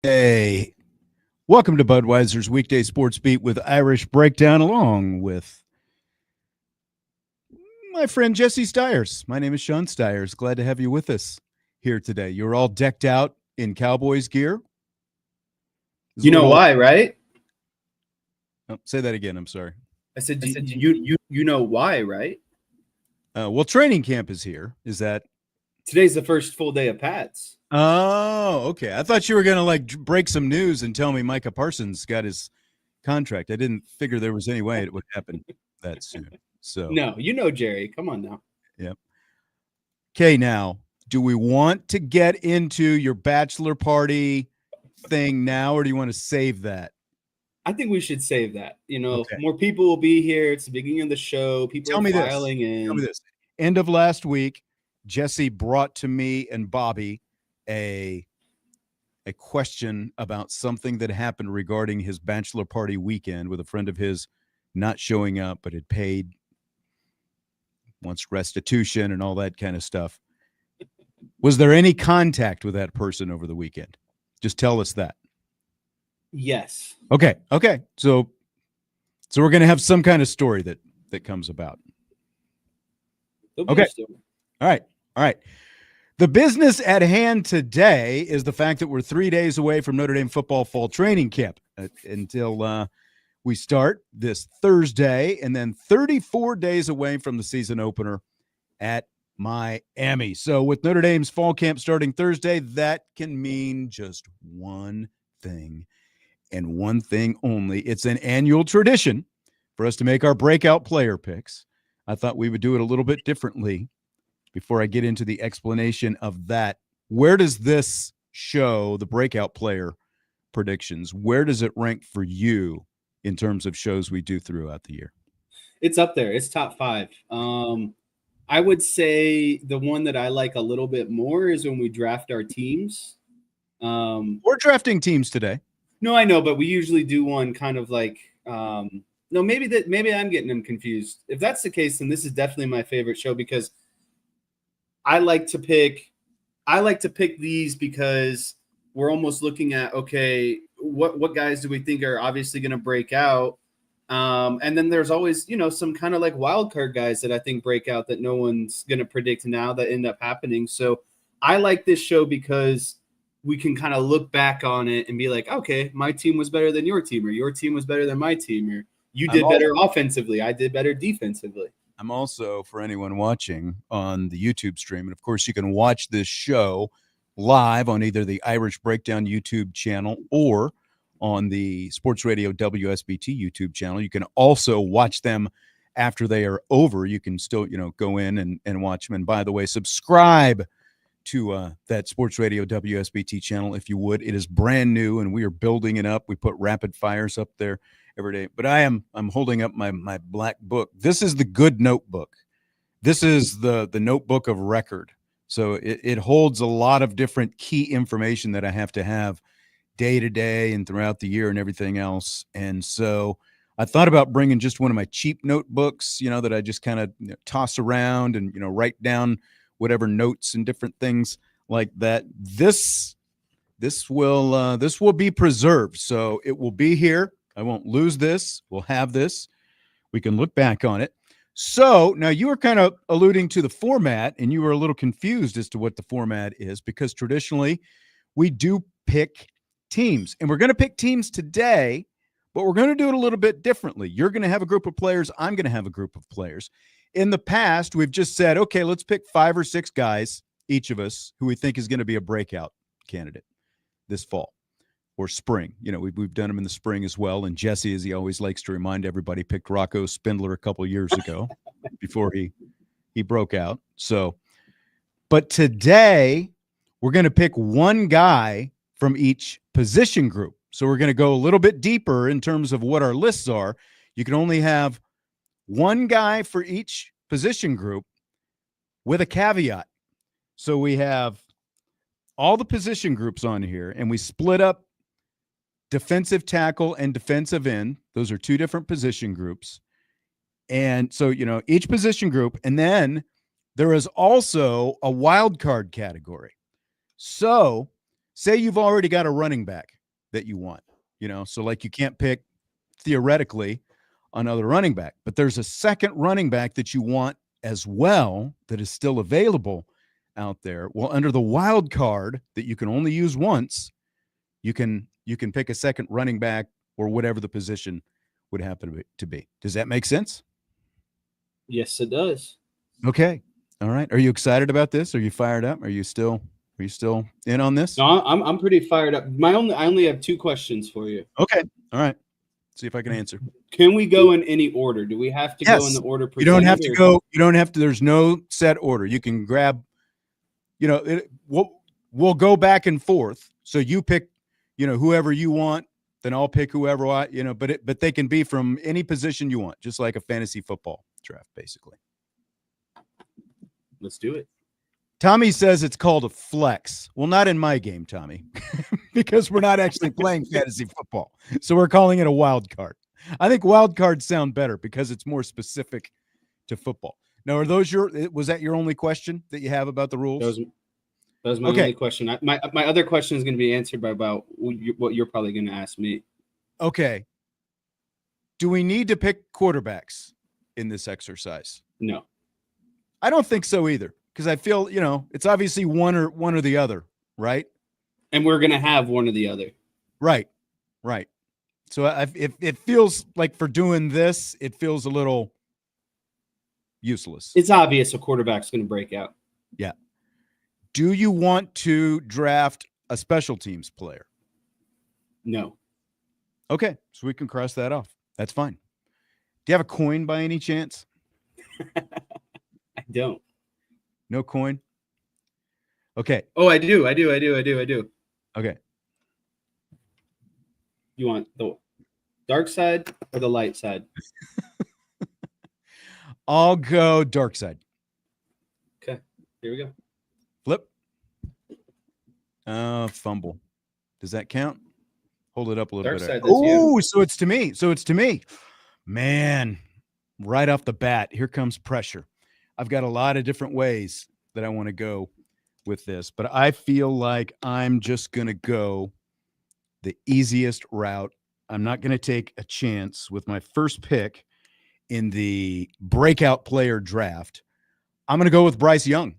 Hey, welcome to Budweiser's Weekday Sportsbeat with Irish Breakdown, along with my friend Jesse Stiers. My name is Sean Stiers. Glad to have you with us here today. You're all decked out in Cowboys gear. You know why, right? Oh, say that again. I'm sorry. I said you know why, right? Well, training camp is here. Is that today's the first full day of Pats? Oh, okay. I thought you were going to break some news and tell me Micah Parsons got his contract. I didn't figure there was any way it would happen that soon. So no, you know, Jerry, come on now. Yep. Okay, now, do we want to get into your bachelor party thing now, or do you want to save that? I think we should save that. You know, okay. More people will be here. It's the beginning of the show. People are filing in. Tell me this. End of last week, Jesse brought to me and Bobby a question about something that happened regarding his bachelor party weekend with a friend of his not showing up, but had paid, wants restitution and all that kind of stuff. Was there any contact with that person over the weekend? Just tell us that. Yes. Okay. So we're going to have some kind of story that comes about. Okay. All right. The business at hand today is the fact that we're 3 days away from Notre Dame football fall training camp until we start this Thursday, and then 34 days away from the season opener at Miami. So with Notre Dame's fall camp starting Thursday, that can mean just one thing and one thing only. It's an annual tradition for us to make our breakout player picks. I thought we would do it a little bit differently. Before I get into the explanation of that, where does this show, the breakout player predictions, where does it rank for you in terms of shows we do throughout the year? It's up there. It's top 5. I would say the one that I like a little bit more is when we draft our teams. We're drafting teams today. No, I know, but we usually do one kind of like no, maybe I'm getting them confused. If that's the case, then this is definitely my favorite show because I like to pick these because we're almost looking at, okay, what guys do we think are obviously going to break out? And then there's always, some kind of like wild card guys that I think break out that no one's going to predict now that end up happening. So I like this show because we can kind of look back on it and be like, okay, my team was better than your team, or your team was better than my team, or you did better offensively, I did better defensively. I'm also, for anyone watching on the YouTube stream, and of course you can watch this show live on either the Irish Breakdown YouTube channel or on the Sports Radio WSBT YouTube channel. You can also watch them after they are over. You can still, go in and watch them. And by the way, subscribe to that Sports Radio WSBT channel if you would. It is brand new, and we are building it up. We put rapid fires up there every day. But I'm holding up my black book. This is the good notebook. This is the notebook of record. So it holds a lot of different key information that I have to have day to day and throughout the year and everything else. And so I thought about bringing just one of my cheap notebooks, that I just kind of toss around and, write down whatever notes and different things like that. This will be preserved. So it will be here. I won't lose this. We'll have this. We can look back on it. So now you were kind of alluding to the format, and you were a little confused as to what the format is, because traditionally we do pick teams, and we're going to pick teams today, but we're going to do it a little bit differently. You're going to have a group of players. I'm going to have a group of players. In the past, we've just said, okay, let's pick 5 or 6 guys, each of us, who we think is going to be a breakout candidate this fall or spring. We've done them in the spring as well. And Jesse, as he always likes to remind everybody, picked Rocco Spindler a couple years ago before he broke out. So, but today we're going to pick one guy from each position group. So we're going to go a little bit deeper in terms of what our lists are. You can only have one guy for each position group, with a caveat. So we have all the position groups on here, and we split up defensive tackle and defensive end. Those are two different position groups. And so, each position group, and then there is also a wild card category. So say you've already got a running back that you want, so like you can't pick theoretically another running back, but there's a second running back that you want as well that is still available out there. Well, under the wild card that you can only use once, you can pick a second running back or whatever the position would happen to be. Does that make sense? Yes, it does. Okay. All right. Are you excited about this? Are you fired up? Are you still in on this? No, I'm pretty fired up. I only have 2 questions for you. Okay. All right. See if I can answer. Can we go in any order? Do we have to go in the order presented? You don't have to go. You don't have to. There's no set order. You can grab, we'll go back and forth. So you pick, whoever you want, then I'll pick whoever I, but they can be from any position you want, just like a fantasy football draft, basically. Let's do it. Tommy says it's called a flex. Well, not in my game, Tommy, because we're not actually playing fantasy football. So we're calling it a wild card. I think wild cards sound better because it's more specific to football. Now, was that your only question that you have about the rules? That was my only question. My other question is going to be answered by about what you're probably going to ask me. Okay. Do we need to pick quarterbacks in this exercise? No. I don't think so either, because I feel, it's obviously one or the other, right? And we're going to have one or the other. Right. So it feels like for doing this, it feels a little useless. It's obvious a quarterback's going to break out. Yeah. Do you want to draft a special teams player? No. Okay, so we can cross that off. That's fine. Do you have a coin by any chance? I don't. No coin? Okay. Oh, I do. Okay. You want the dark side or the light side? I'll go dark side. Okay. Here we go. Flip. Fumble. Does that count? Hold it up a little Dark bit. side, Oh, so it's to me. Man, right off the bat, here comes pressure. I've got a lot of different ways that I want to go with this, but I feel like I'm just going to go the easiest route. I'm not going to take a chance with my first pick in the breakout player draft. I'm going to go with Bryce Young.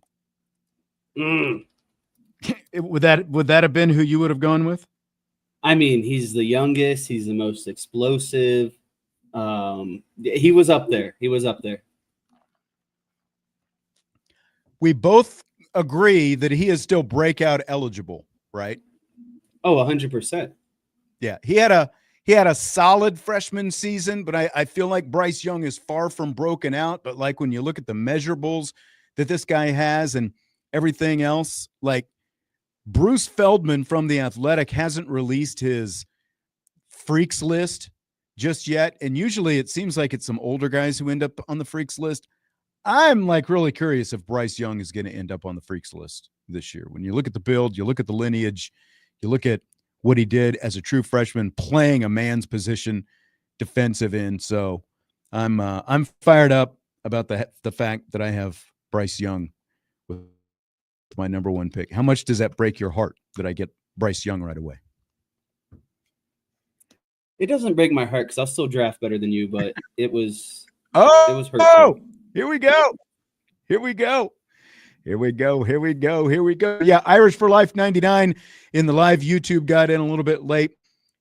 Would that have been who you would have gone with? I mean, he's the youngest. He's the most explosive. He was up there. We both agree that he is still breakout eligible, right? Oh, 100%. Yeah, he had a solid freshman season, but I feel like Bryce Young is far from broken out. But like when you look at the measurables that this guy has and everything else, like Bruce Feldman from The Athletic hasn't released his freaks list just yet. And usually it seems like it's some older guys who end up on the freaks list. I'm like really curious if Bryce Young is going to end up on the freaks list this year. When you look at the build, you look at the lineage, you look at what he did as a true freshman playing a man's position, defensive end. So I'm fired up about the fact that I have Bryce Young with my number one pick. How much does that break your heart that I get Bryce Young right away? It doesn't break my heart because I'll still draft better than you, but it was hurtful. Oh, here we go. Yeah, Irish for Life 99 in the live YouTube got in a little bit late.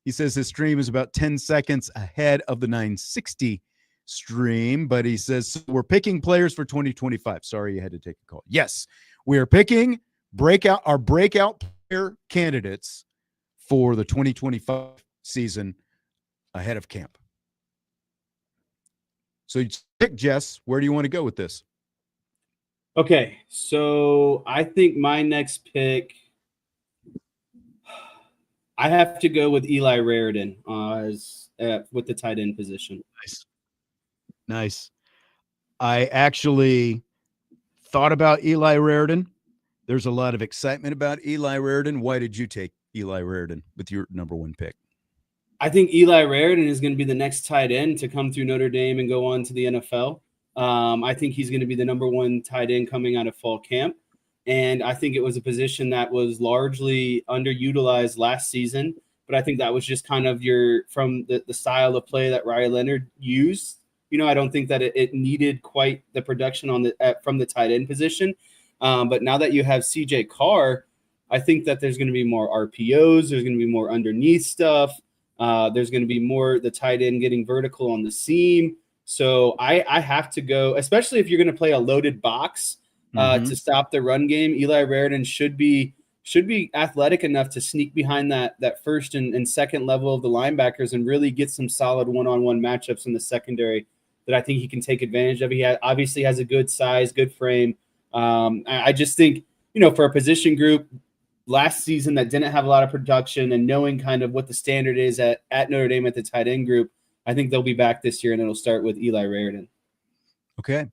He says his stream is about 10 seconds ahead of the 960 stream, but he says we're picking players for 2025. Sorry, you had to take a call. Yes, we are picking our breakout player candidates for the 2025 season ahead of camp. So you pick, Jess, where do you want to go with this? Okay, so I think my next pick, I have to go with Eli Raridan with the tight end position. Nice. I actually thought about Eli Raridan. There's a lot of excitement about Eli Raridan. Why did you take Eli Raridan with your number 1 pick? I think Eli Raridan is going to be the next tight end to come through Notre Dame and go on to the NFL. I think he's going to be the number 1 tight end coming out of fall camp. And I think it was a position that was largely underutilized last season. But I think that was just kind of from the style of play that Riley Leonard used. I don't think that it needed quite the production from the tight end position. But now that you have CJ Carr, I think that there's going to be more RPOs. There's going to be more underneath stuff. There's going to be more the tight end getting vertical on the seam. So I have to go, especially if you're going to play a loaded box to stop the run game. Eli Raridan should be athletic enough to sneak behind that first and second level of the linebackers and really get some solid one-on-one matchups in the secondary that I think he can take advantage of. He obviously has a good size, good frame. I just think, for a position group last season that didn't have a lot of production and knowing kind of what the standard is at Notre Dame at the tight end group, I think they'll be back this year, and it'll start with Eli Raridan. Okay.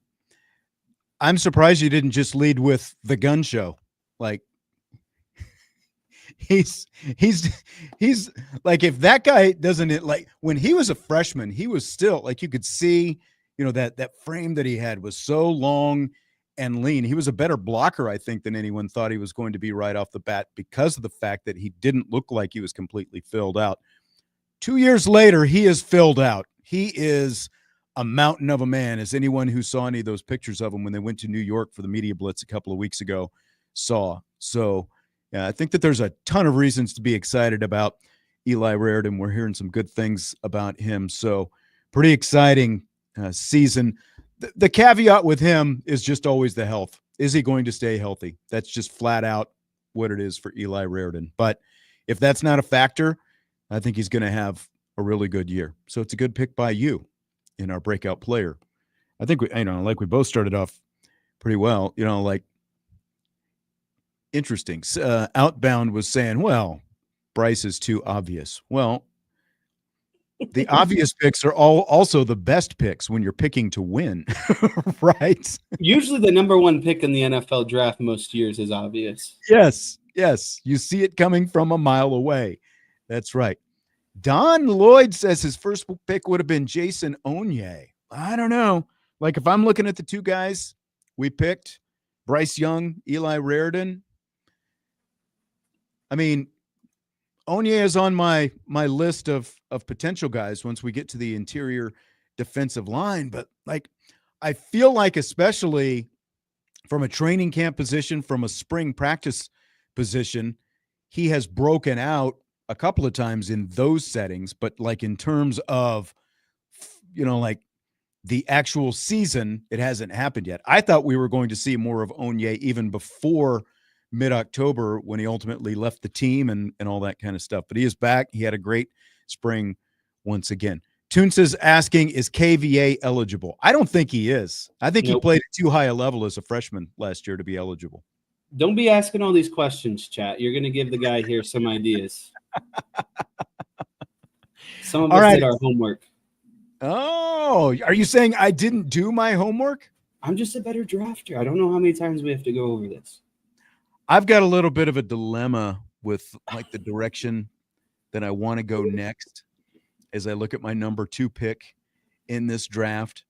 I'm surprised you didn't just lead with the gun show. Like, he's like, if that guy doesn't, like, when he was a freshman, he was still, like, you could see, that frame that he had was so long and lean. He was a better blocker, I think, than anyone thought he was going to be right off the bat because of the fact that he didn't look like he was completely filled out. 2 years later, he is filled out. He is a mountain of a man, as anyone who saw any of those pictures of him when they went to New York for the media blitz a couple of weeks ago saw. So, yeah, I think that there's a ton of reasons to be excited about Eli Raridan. We're hearing some good things about him. So, pretty exciting season. The caveat with him is just always the health. Is he going to stay healthy? That's just flat out what it is for Eli Raridan. But if that's not a factor, I think he's going to have a really good year. So it's a good pick by you in our breakout player. I think we both started off pretty well, interesting. Outbound was saying, well, Bryce is too obvious. Well, the obvious picks are also the best picks when you're picking to win, right? Usually the number 1 pick in the NFL draft most years is obvious. Yes. You see it coming from a mile away. That's right. Don Lloyd says his first pick would have been Jason Onye. I don't know. Like, if I'm looking at the 2 guys we picked, Bryce Young, Eli Raridan, I mean, Onye is on my list of potential guys once we get to the interior defensive line. But, like, I feel like, especially from a training camp position, from a spring practice position, he has broken out a couple of times in those settings. But, like, in terms of, like, the actual season, it hasn't happened yet. I thought we were going to see more of Onye even before mid-October when he ultimately left the team and all that kind of stuff. But he is back. He had a great spring once again. Toons is asking, is KVA eligible? I don't think he is. I think he played at too high a level as a freshman last year to be eligible. Don't be asking all these questions, chat. You're going to give the guy here some ideas. Some of us did our homework. Oh, are you saying I didn't do my homework? I'm just a better drafter. I don't know how many times we have to go over this. I've got a little bit of a dilemma with, like, the direction that I want to go next as I look at my number 2 pick in this draft.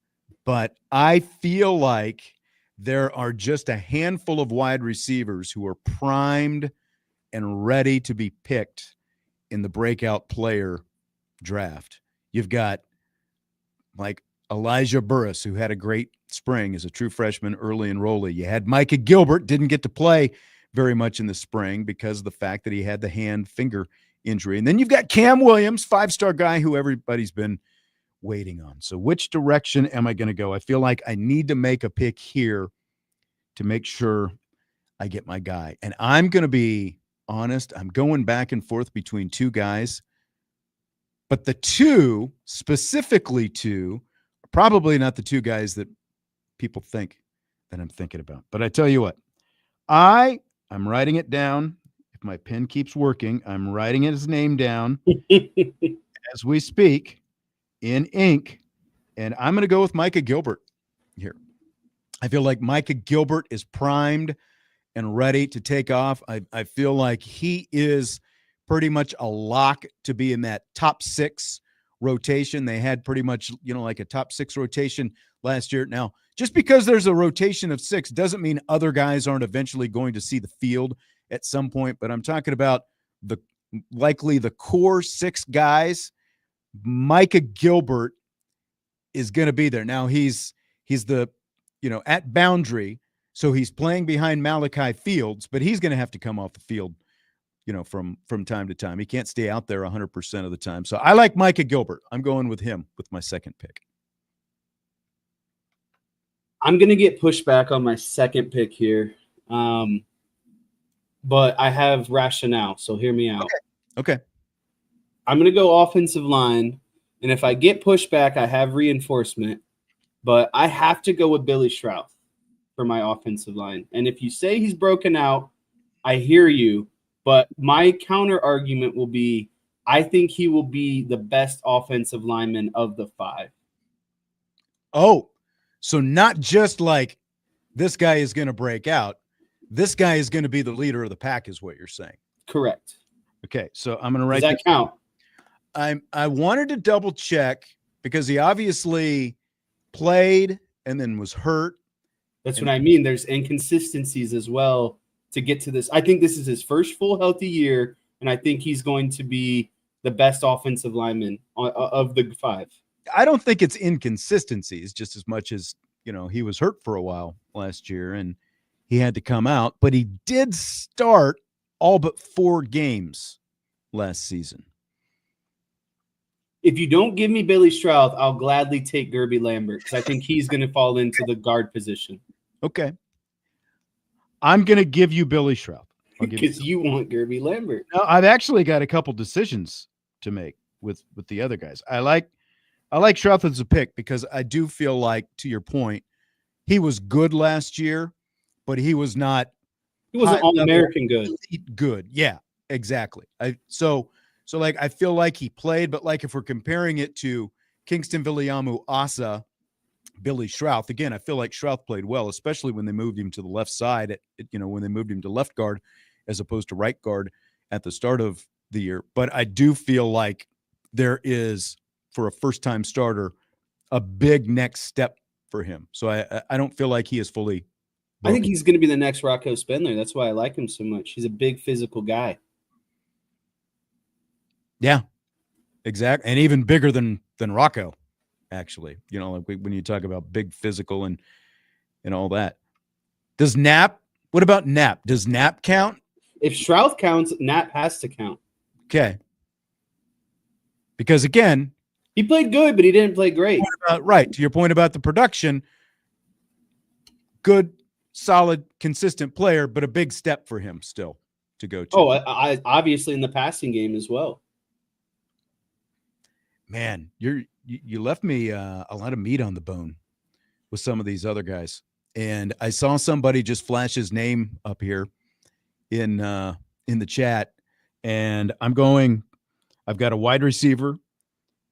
But I feel like there are just a handful of wide receivers who are primed and ready to be picked in the breakout player draft. You've got, like, Elijah Burris, who had a great spring as a true freshman, early enrollee. You had Micah Gilbert, didn't get to play very much in the spring because of the fact that he had the hand-finger injury. And then you've got Cam Williams, 5-star guy who everybody's been waiting on. So which direction am I going to go? I feel like I need to make a pick here to make sure I get my guy. And I'm going to be honest, I'm going back and forth between 2 guys. But the 2, specifically 2, are probably not the 2 guys that people think that I'm thinking about. But I tell you what, I'm writing it down. If my pen keeps working, I'm writing his name down as we speak in ink. And I'm going to go with Micah Gilbert here. I feel like Micah Gilbert is primed and ready to take off. I feel like he is pretty much a lock to be in that top 6 rotation. They had pretty much, like a top 6 rotation last year. Now, just because there's a rotation of 6 doesn't mean other guys aren't eventually going to see the field at some point. But I'm talking about likely the core 6 guys. Micah Gilbert is going to be there. Now he's the, at boundary. So he's playing behind Malachi Fields, but he's going to have to come off the field, from time to time. He can't stay out there 100% of the time. So I like Micah Gilbert. I'm going with him with my second pick. I'm going to get pushed back on my second pick here. But I have rationale, so hear me out. Okay. I'm going to go offensive line, and if I get pushed back, I have reinforcement, but I have to go with Billy Schrauth for my offensive line. And if you say he's broken out, I hear you, but my counter argument will be I think he will be the best offensive lineman of the 5. Oh, so not just like this guy is going to break out. This guy is going to be the leader of the pack is what you're saying. Correct. Okay, so I'm going to write Does that count? I wanted to double check because he obviously played and then was hurt. That's what I mean. There's inconsistencies as well to get to this. I think this is his first full healthy year, and I think he's going to be the best offensive lineman of the 5. I don't think it's inconsistencies just as much as, he was hurt for a while last year and he had to come out, but he did start all but 4 games last season. If you don't give me Billy Schrauth, I'll gladly take Gerby Lambert because I think he's going to fall into the guard position. Okay. I'm going to give you Billy Schrauth. Because you want Gerby Lambert. No, I've actually got a couple decisions to make with the other guys. I like Schrauth as a pick because I do feel like, to your point, he was good last year, but he was not. He wasn't All-American good. Good, yeah, exactly. So like I feel like he played, but like if we're comparing it to Kingston Viliamu Asa, Billy Schrauth, again, I feel like Schrauth played well, especially when they moved him to the left side. When they moved him to left guard as opposed to right guard at the start of the year. But I do feel like there is, for a first-time starter, a big next step for him. So I don't feel like he is fully broken. I think he's going to be the next Rocco Spindler. That's why I like him so much. He's a big physical guy. Yeah, exactly. And even bigger than Rocco, actually. Like when you talk about big physical and all that. What about Knapp? Does Knapp count? If Schrauth counts, Knapp has to count. Okay. Because again, he played good, but he didn't play great. Right. To your point about the production, good, solid, consistent player, but a big step for him still to go to. Oh, I obviously in the passing game as well. Man, you left me a lot of meat on the bone with some of these other guys. And I saw somebody just flash his name up here in the chat. And I've got a wide receiver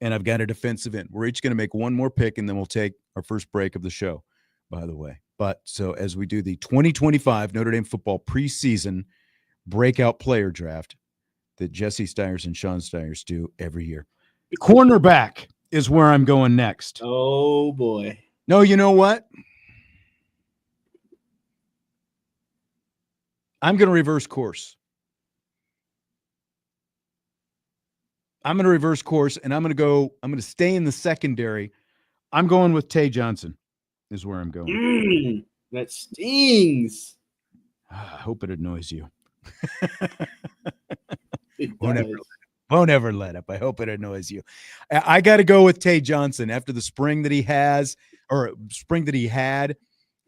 and I've got a defensive end. We're each going to make one more pick and then we'll take our first break of the show, by the way. But so as we do the 2025 Notre Dame football preseason breakout player draft that Jesse Stiers and Sean Stiers do every year. Cornerback is where I'm going next. Oh, boy. No, you know what? I'm going to reverse course. And I'm going to stay in the secondary. I'm going with Tay Johnson is where I'm going. That stings. I hope it annoys you. Won't ever let up. I hope it annoys you. I got to go with Tay Johnson after the spring that he had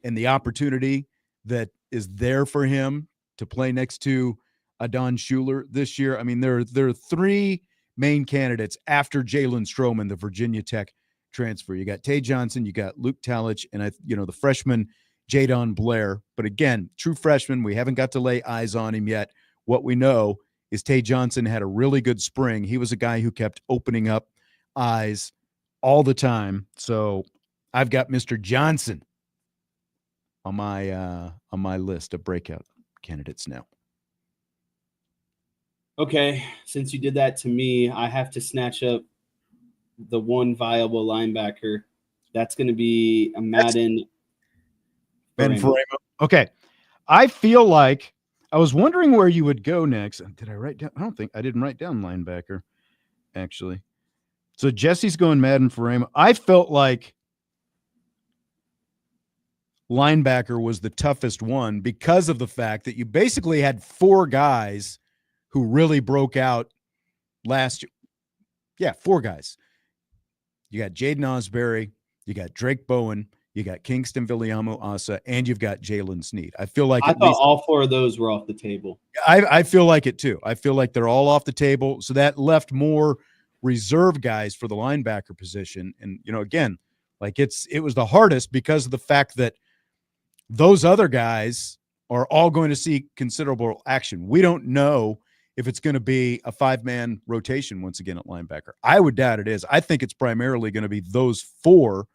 and the opportunity that is there for him to play next to Adon Schuler this year. I mean, there are 3 main candidates after Jalen Stroman, the Virginia Tech transfer. You got Tay Johnson, you got Luke Talich, and the freshman Jadon Blair. But again, true freshman, we haven't got to lay eyes on him yet. What we know is Tay Johnson had a really good spring. He was a guy who kept opening up eyes all the time. So I've got Mr. Johnson on my list of breakout candidates now. Okay, since you did that to me, I have to snatch up the one viable linebacker. That's going to be a Madden. Ben Faremo. Okay. I feel like I was wondering where you would go next. Did I write down? I don't think I didn't write down linebacker, actually. So Jesse's going Madden Faremo. I felt like linebacker was the toughest one because of the fact that you basically had 4 guys who really broke out last year. Yeah, 4 guys. You got Jaden Osbury, you got Drake Bowen, you got Kingston Viliamo Asa, and you've got Jalen Sneed. I feel like I thought all 4 of those were off the table. I feel like it too. I feel like they're all off the table. So that left more reserve guys for the linebacker position. And, again, like it was the hardest because of the fact that those other guys are all going to see considerable action. We don't know if it's going to be a 5-man rotation once again at linebacker. I would doubt it is. I think it's primarily going to be those 4.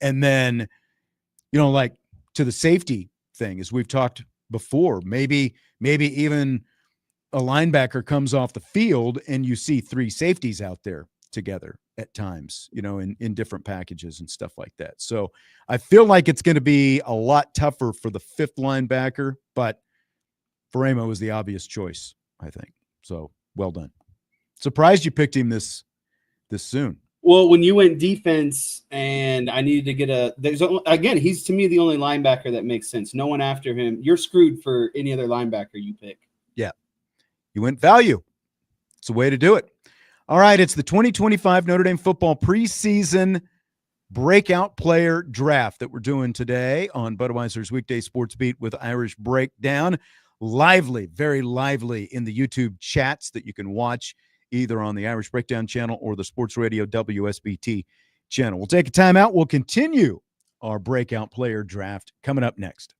And then, like to the safety thing, as we've talked before, maybe even a linebacker comes off the field and you see 3 safeties out there together at times, in different packages and stuff like that. So I feel like it's going to be a lot tougher for the 5th linebacker, but Faremo was the obvious choice, I think. So well done. Surprised you picked him this soon. Well, when you went defense and I needed to get he's to me the only linebacker that makes sense. No one after him. You're screwed for any other linebacker you pick. Yeah. You went value. It's a way to do it. All right. It's the 2025 Notre Dame football preseason breakout player draft that we're doing today on Budweiser's Weekday Sportsbeat with Irish Breakdown. Lively, very lively in the YouTube chats that you can watch either on the Irish Breakdown channel or the Sports Radio WSBT channel. We'll take a timeout. We'll continue our breakout player draft coming up next.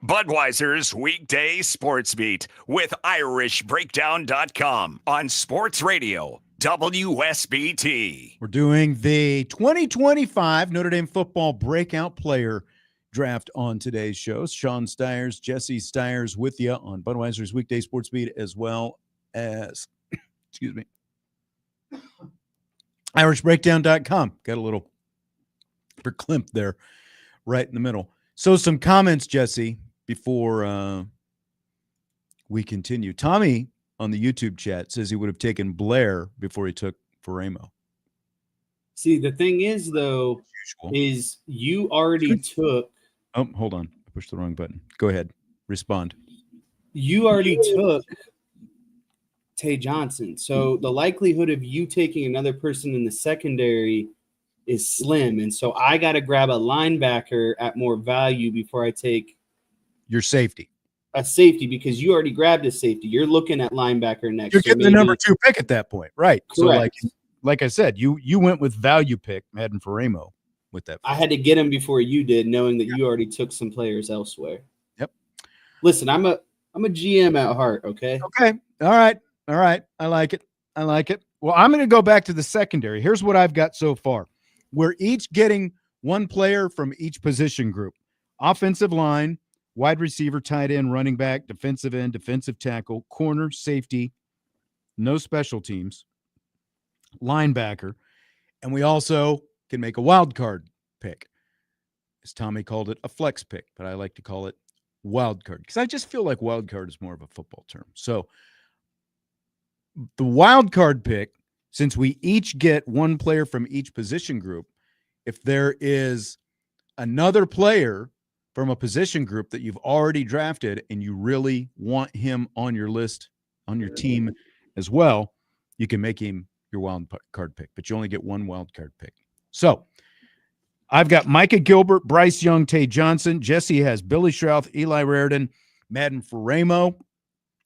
Budweiser's Weekday Sportsbeat with IrishBreakdown.com on Sports Radio WSBT. We're doing the 2025 Notre Dame football breakout player draft on today's show. Sean Stiers, Jesse Stiers with you on Budweiser's Weekday Sportsbeat, as well as, excuse me, IrishBreakdown.com. Got a little verklempt there right in the middle. So some comments, Jesse, before we continue. Tommy on the YouTube chat says he would have taken Blair before he took Faremo. See, the thing is, though, is you already took. Oh, hold on. I pushed the wrong button. Go ahead. Respond. You already took Tay Johnson. So the likelihood of you taking another person in the secondary is slim. And so I got to grab a linebacker at more value before I take your safety. A safety, because you already grabbed a safety. You're looking at linebacker next. You're getting the number 2 pick at that point. Right. Correct. So like I said, you went with value pick, Madden Faremo with that. I had to get him before you did, knowing that you already took some players elsewhere. Yep. Listen, I'm a GM at heart, okay? Okay. All right. I like it. Well, I'm going to go back to the secondary. Here's what I've got so far. We're each getting one player from each position group. Offensive line, wide receiver, tight end, running back, defensive end, defensive tackle, corner, safety, no special teams, linebacker, and we also can make a wild card pick. As Tommy called it, a flex pick, but I like to call it wild card because I just feel like wild card is more of a football term. So the wild card pick, since we each get one player from each position group, if there is another player from a position group that you've already drafted and you really want him on your list, on your team as well, you can make him your wild card pick, but you only get one wild card pick. So I've got Micah Gilbert, Bryce Young, Tay Johnson. Jesse has Billy Schrauth, Eli Raridan, Madden Faremo.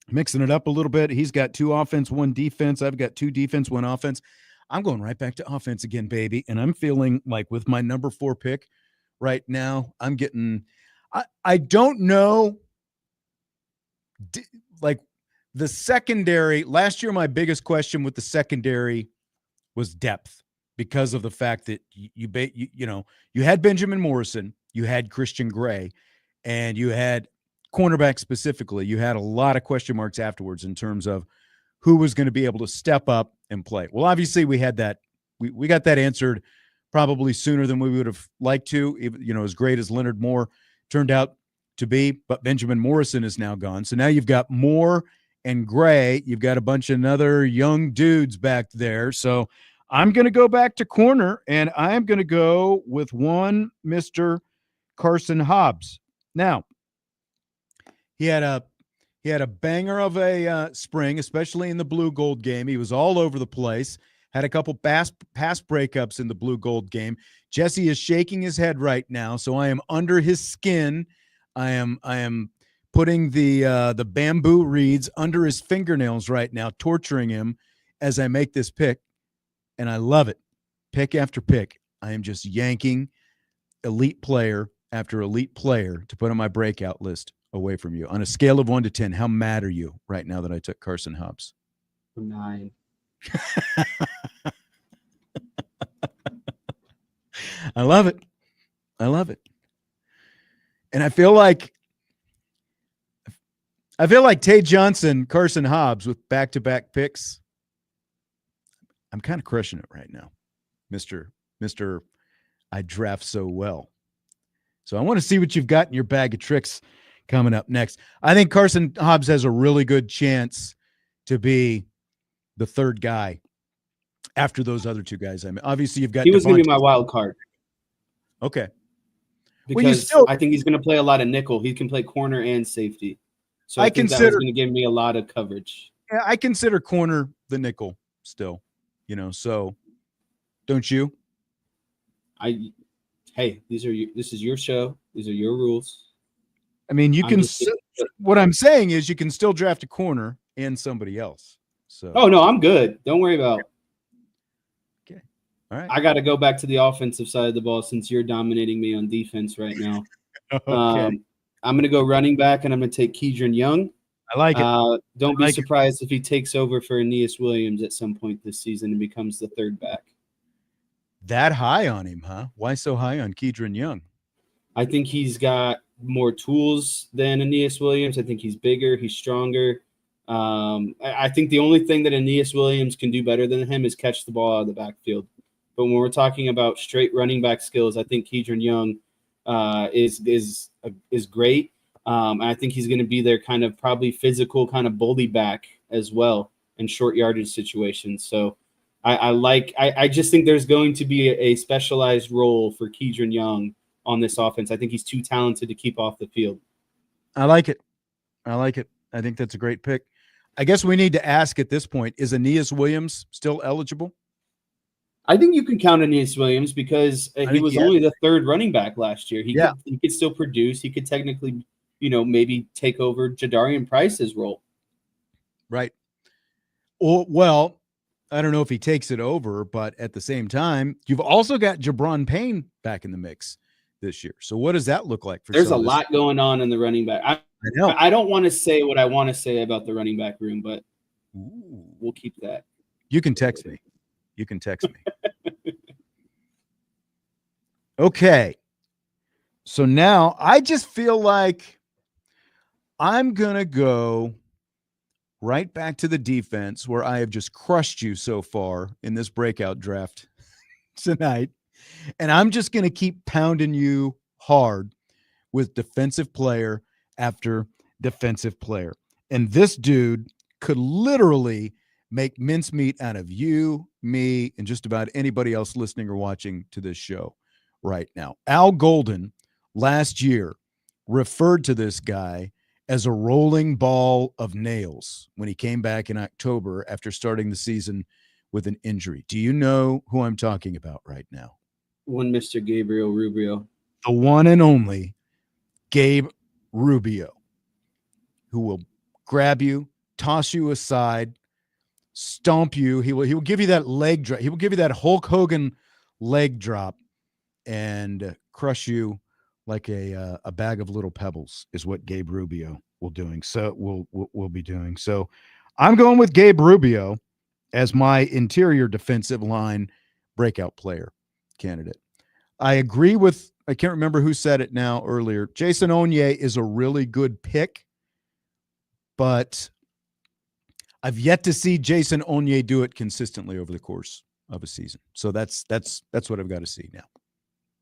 Mixing it up a little bit. He's got 2 offense, 1 defense. I've got 2 defense, 1 offense. I'm going right back to offense again, baby. And I'm feeling like with my number 4 pick right now, I'm getting I don't know, like the secondary. Last year, my biggest question with the secondary was depth because of the fact that you had Benjamin Morrison, you had Christian Gray, and you had cornerback specifically. You had a lot of question marks afterwards in terms of who was going to be able to step up and play. Well, obviously, we had that. We got that answered probably sooner than we would have liked to, as great as Leonard Moore turned out to be, but Benjamin Morrison is now gone. So now you've got Moore and Gray. You've got a bunch of other young dudes back there. So I'm going to go back to corner, and I am going to go with one Mr. Carson Hobbs. Now, he had a banger of a spring, especially in the blue gold game. He was all over the place. Had a couple pass breakups in the blue gold game. Jesse is shaking his head right now, so I am under his skin. I am putting the bamboo reeds under his fingernails right now, torturing him as I make this pick, and I love it. Pick after pick, I am just yanking elite player after elite player to put on my breakout list away from you. On a scale of 1 to 10, how mad are you right now that I took Carson Hobbs? 9. I love it. And I feel like Tay Johnson, Carson Hobbs with back-to-back picks. I'm kind of crushing it right now. Mr. I draft so well. So I want to see what you've got in your bag of tricks coming up next. I think Carson Hobbs has a really good chance to be the third guy after those other 2 guys. I mean, obviously you've got. He was going to be my wild card. Okay. Because I think he's going to play a lot of nickel. He can play corner and safety. So I think that was going to give me a lot of coverage. Yeah, I consider corner the nickel still. So don't you? Hey, this is your show. These are your rules. I mean, what I'm saying is you can still draft a corner and somebody else. So. Oh no, I'm good. Don't worry about it. Okay. All right. I got to go back to the offensive side of the ball since you're dominating me on defense right now. Okay. I'm going to go running back, and I'm going to take Keidron Young. I like it. Don't be like surprised if he takes over for Aeneas Williams at some point this season and becomes the third back. That high on him, huh? Why so high on Keidron Young? I think he's got more tools than Aeneas Williams. I think he's bigger. He's stronger. I think the only thing that Aeneas Williams can do better than him is catch the ball out of the backfield. But when we're talking about straight running back skills, I think Keidron Young is great. And I think he's going to be their kind of probably physical kind of bully back as well in short yardage situations. So I just think there's going to be a specialized role for Keidron Young on this offense. I think he's too talented to keep off the field. I like it. I think that's a great pick. I guess we need to ask at this point, is Aeneas Williams still eligible? I think you can count Aeneas Williams because he was only the third running back last year. He could still produce. He could technically, maybe take over Jadarian Price's role. Right. Well, I don't know if he takes it over, but at the same time, you've also got Jabron Payne back in the mix this year. So what does that look like for? There's a lot going on in the running back. I know. I don't want to say what I want to say about the running back room, but we'll keep that. You can text me. Okay. So now I just feel like I'm going to go right back to the defense where I have just crushed you so far in this breakout draft tonight. And I'm just going to keep pounding you hard with defensive player after defensive player. And this dude could literally make mincemeat out of you, me, and just about anybody else listening or watching to this show right now. Al Golden last year referred to this guy as a rolling ball of nails when he came back in October after starting the season with an injury. Do you know who I'm talking about right now? One Mr. Gabriel Rubio. The one and only Gabe Rubio, who will grab you, toss you aside, stomp you. He will give you that leg drop. He will give you that Hulk Hogan leg drop and crush you like a bag of little pebbles is what Gabe Rubio will be doing. So I'm going with Gabe Rubio as my interior defensive line breakout player candidate. I agree with, I can't remember who said it now earlier. Jason Onye is a really good pick, but I've yet to see Jason Onye do it consistently over the course of a season. So that's what I've got to see now.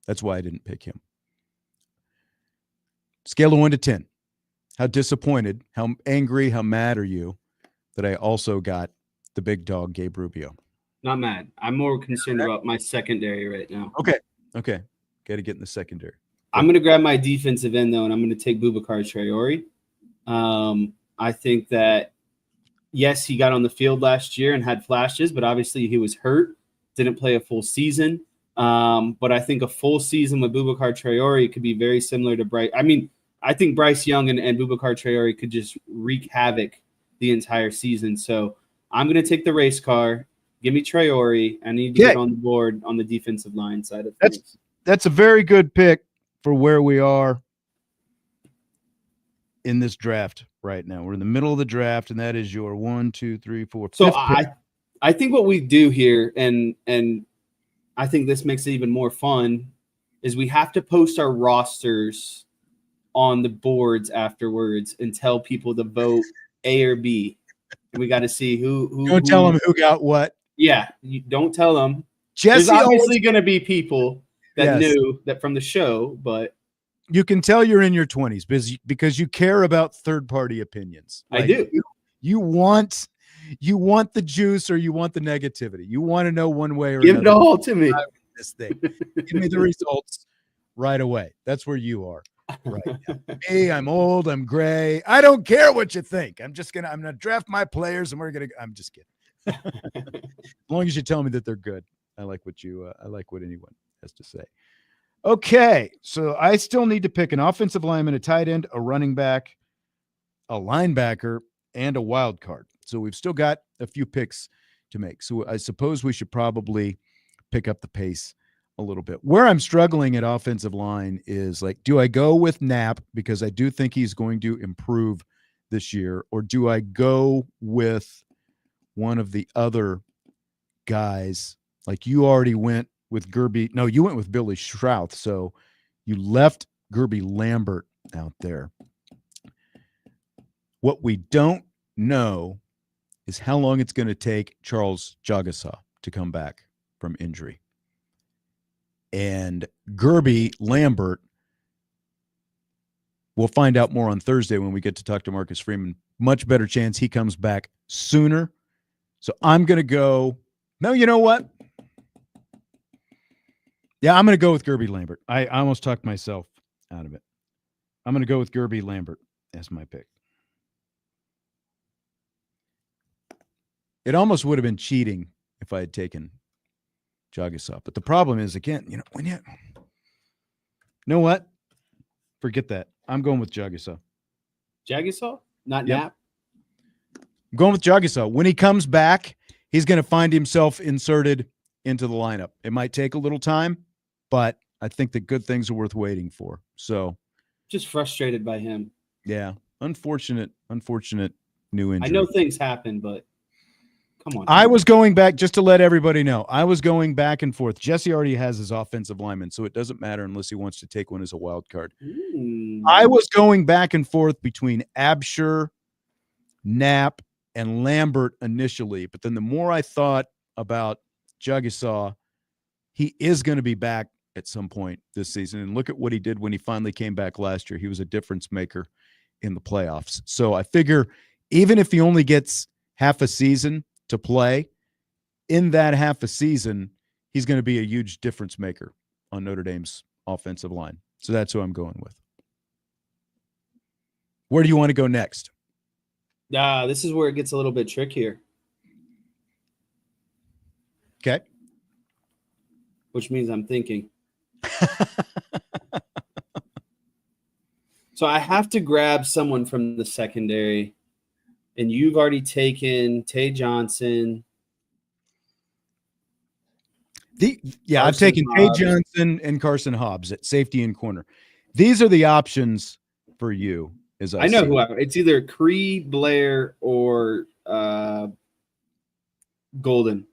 That's why I didn't pick him. Scale of 1 to 10. How disappointed, how angry, how mad are you that I also got the big dog, Gabe Rubio? Not mad. I'm more concerned about my secondary right now. Okay. Got to get in the secondary. I'm going to grab my defensive end, though, and I'm going to take Boubacar Traore. I think that, yes, he got on the field last year and had flashes, but obviously he was hurt, didn't play a full season. But I think a full season with Boubacar Traore could be very similar to Bryce. I mean, I think Bryce Young and Boubacar Traore could just wreak havoc the entire season. So I'm going to take the race car. Give me Traore. I need to get on the board on the defensive line side of things. That's a very good pick for where we are in this draft right now. We're in the middle of the draft, and that is your 1, 2, 3, 4. So I think what we do here, and I think this makes it even more fun, is we have to post our rosters on the boards afterwards and tell people to vote A or B. And we got to see who. Don't tell them who got what. Yeah, you don't tell them. Jesse, there's obviously going to be people that knew that from the show, but you can tell you're in your 20s because you care about third-party opinions. I do. You want the juice or you want the negativity. You want to know one way or another. Give it all to me. This thing. Give me the results right away. That's where you are right now. Me, I'm old. I'm gray. I don't care what you think. I'm gonna draft my players, and I'm just kidding. As long as you tell me that they're good, I like what anyone has to say. Okay, so I still need to pick an offensive lineman, a tight end, a running back, a linebacker, and a wild card. So we've still got a few picks to make. So I suppose we should probably pick up the pace a little bit. Where I'm struggling at offensive line is like, do I go with Knapp because I do think he's going to improve this year, or do I go with one of the other guys? Like you already went with Gerby. No, you went with Billy Strouth. So you left Gerby Lambert out there. What we don't know is how long it's going to take Charles Jagasaw to come back from injury. And Gerby Lambert, we'll find out more on Thursday when we get to talk to Marcus Freeman. Much better chance he comes back sooner. So I'm going to go. No, you know what? Yeah, I'm going to go with Gerby Lambert. I almost talked myself out of it. I'm going to go with Gerby Lambert as my pick. It almost would have been cheating if I had taken Jagasaw. But the problem is, again, when you know what? Forget that. I'm going with Jagasaw. Jagasaw? Not Yep. Knapp? I'm going with Jagasaw. When he comes back, he's going to find himself inserted into the lineup. It might take a little time, but I think the good things are worth waiting for. So, Just frustrated by him. yeah, unfortunate new injury. I know things happen, but come on. I was going back, just to let everybody know, I was going back and forth. Jesse already has his offensive lineman, so it doesn't matter unless he wants to take one as a wild card. I was going back and forth between Absher, Knapp, and Lambert initially, but then the more I thought about Jagasaw, he is going to be back at some point this season. And look at what he did when he finally came back last year. He was a difference maker in the playoffs. So I figure even if he only gets half a season to play, in that half a season, he's going to be a huge difference maker on Notre Dame's offensive line. So that's who I'm going with. Where do you want to go next? This is where it gets a little bit trickier. Okay. Which means I'm thinking. So I have to grab someone from the secondary, and you've already taken Tay Johnson. I've taken Tay Johnson and Carson Hobbs at safety and corner. These are the options for you. As I know see who it's either Cree, Blair, or Golden.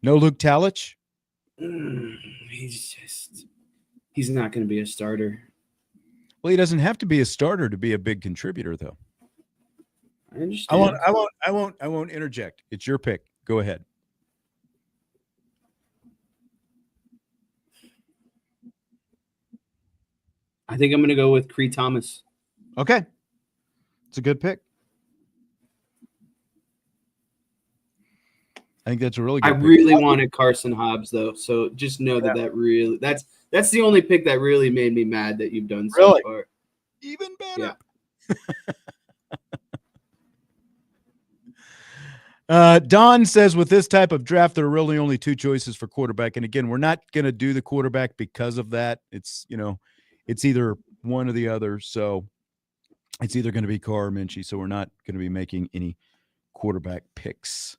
No Luke Talich? He's not going to be a starter. Well, he doesn't have to be a starter to be a big contributor, though. I understand. I won't interject. It's your pick. Go ahead. I think I'm going to go with Cree Thomas. Okay. It's a good pick. I think that's a really good pick. Really wanted Carson Hobbs, though, so just know that that's the only pick that really made me mad that you've done so far. Even better. Yeah. Don says with this type of draft, there are really only two choices for quarterback. And again, we're not going to do the quarterback because of that. It's, it's either one or the other. So it's either going to be Carr or Minchie. So we're not going to be making any quarterback picks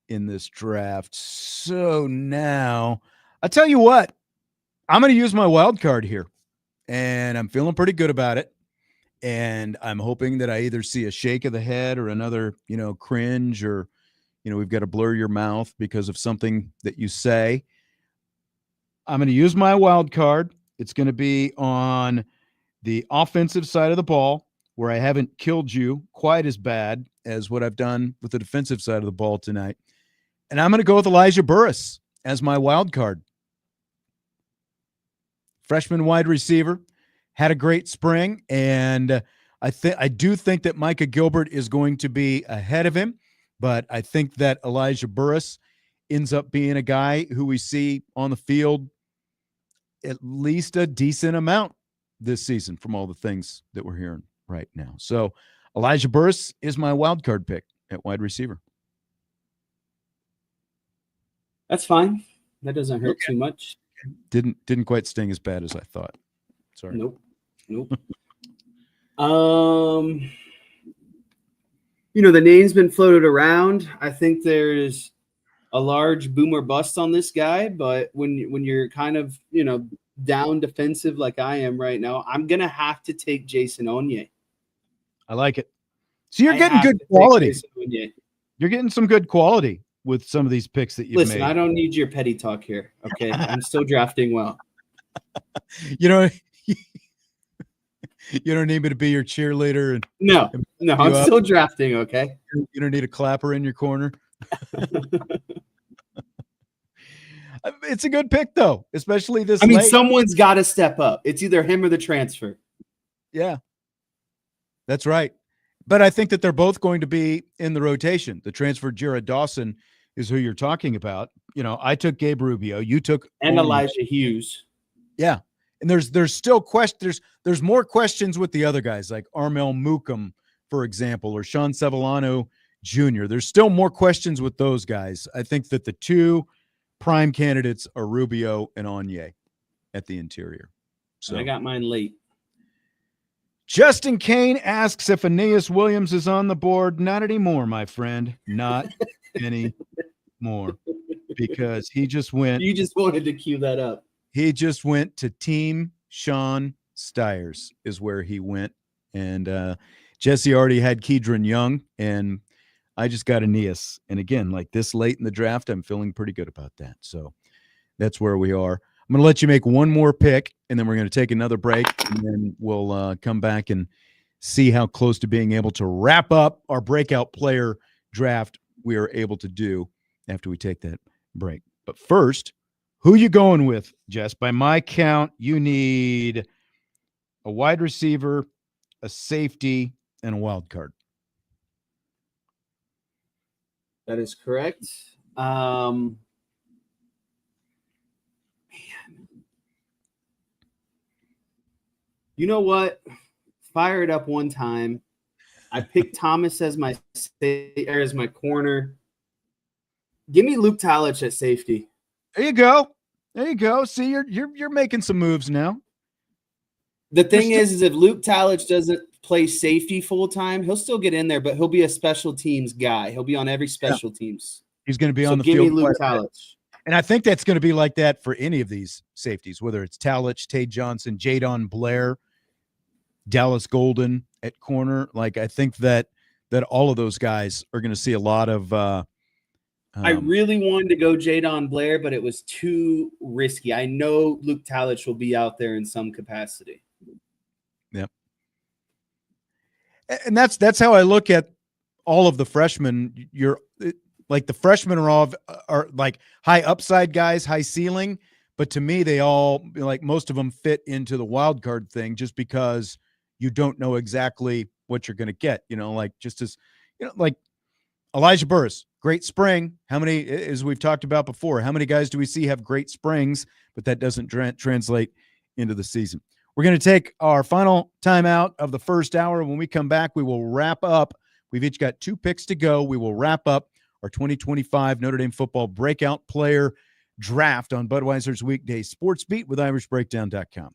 in this draft. So now I'll tell you what, I'm going to use my wild card here, and I'm feeling pretty good about it. And I'm hoping that I either see a shake of the head or another, cringe, or, we've got to blur your mouth because of something that you say. I'm going to use my wild card. It's going to be on the offensive side of the ball, where I haven't killed you quite as bad as what I've done with the defensive side of the ball tonight. And I'm going to go with Elijah Burris as my wild card. Freshman wide receiver, had a great spring, and I do think that Micah Gilbert is going to be ahead of him, but I think that Elijah Burris ends up being a guy who we see on the field at least a decent amount this season from all the things that we're hearing right now. So Elijah Burris is my wild card pick at wide receiver. That's fine. That doesn't hurt too much. Didn't quite sting as bad as I thought. Sorry. Nope. The name's been floated around. I think there's a large boomer bust on this guy, but when you're kind of, down defensive like I am right now, I'm going to have to take Jason Onye. I like it. So you're I getting have good to take quality. Jason Onye. You're getting some good quality with some of these picks that you've Listen, made. I don't need your petty talk here, okay? I'm still drafting well. You know, you don't need me to be your cheerleader. And No, I'm up. still drafting, okay? You don't need a clapper in your corner. It's a good pick, though, especially this I mean, late. someone's got to step up. It's either him or the transfer. Yeah, that's right. But I think that they're both going to be in the rotation. The transfer Jared Dawson is who you're talking about. I took Gabe Rubio. You took And Onye. Elijah Hughes. Yeah. And there's still questions. There's more questions with the other guys like Armel Mukum, for example, or Sean Sevillano Jr. There's still more questions with those guys. I think that the two prime candidates are Rubio and Onye at the interior. So I got mine late. Justin Kane asks if Aeneas Williams is on the board. Not anymore, my friend. Not anymore. Because he just went. You just wanted to cue that up. He just went to Team Sean Stiers is where he went. And Jesse already had Kedron Young, and I just got Aeneas. And again, like this late in the draft, I'm feeling pretty good about that. So that's where we are. I'm going to let you make one more pick, and then we're going to take another break, and then we'll come back and see how close to being able to wrap up our breakout player draft we are able to do after we take that break. But first, who you going with, Jess? By my count, you need a wide receiver, a safety, and a wild card. That is correct. Man. You know what? Fire it up one time. I picked Thomas as my corner. Give me Luke Talich at safety. There you go. There you go. See, you're making some moves now. The thing is if Luke Talich doesn't play safety full time, he'll still get in there, but he'll be a special teams guy. He'll be on every special teams. He's going to be on the give field. Me Luke Talich. And I think that's going to be like that for any of these safeties, whether it's Talich, Tay Johnson, Jadon Blair, Dallas Golden at corner. Like I think that all of those guys are going to see a lot of. I really wanted to go Jadon Blair, but it was too risky. I know Luke Talich will be out there in some capacity. Yep. And that's how I look at all of the freshmen. Like the freshmen are like high upside guys, high ceiling, but to me they all, like most of them, fit into the wild card thing just because you don't know exactly what you're going to get. Like just as like Elijah Burris, great spring. How many, as we've talked about before, how many guys do we see have great springs, but that doesn't translate into the season? We're going to take our final timeout of the first hour. When we come back, we will wrap up. We've each got 2 picks to go. We will wrap up our 2025 Notre Dame football breakout player draft on Budweiser's Weekday Sportsbeat with IrishBreakdown.com.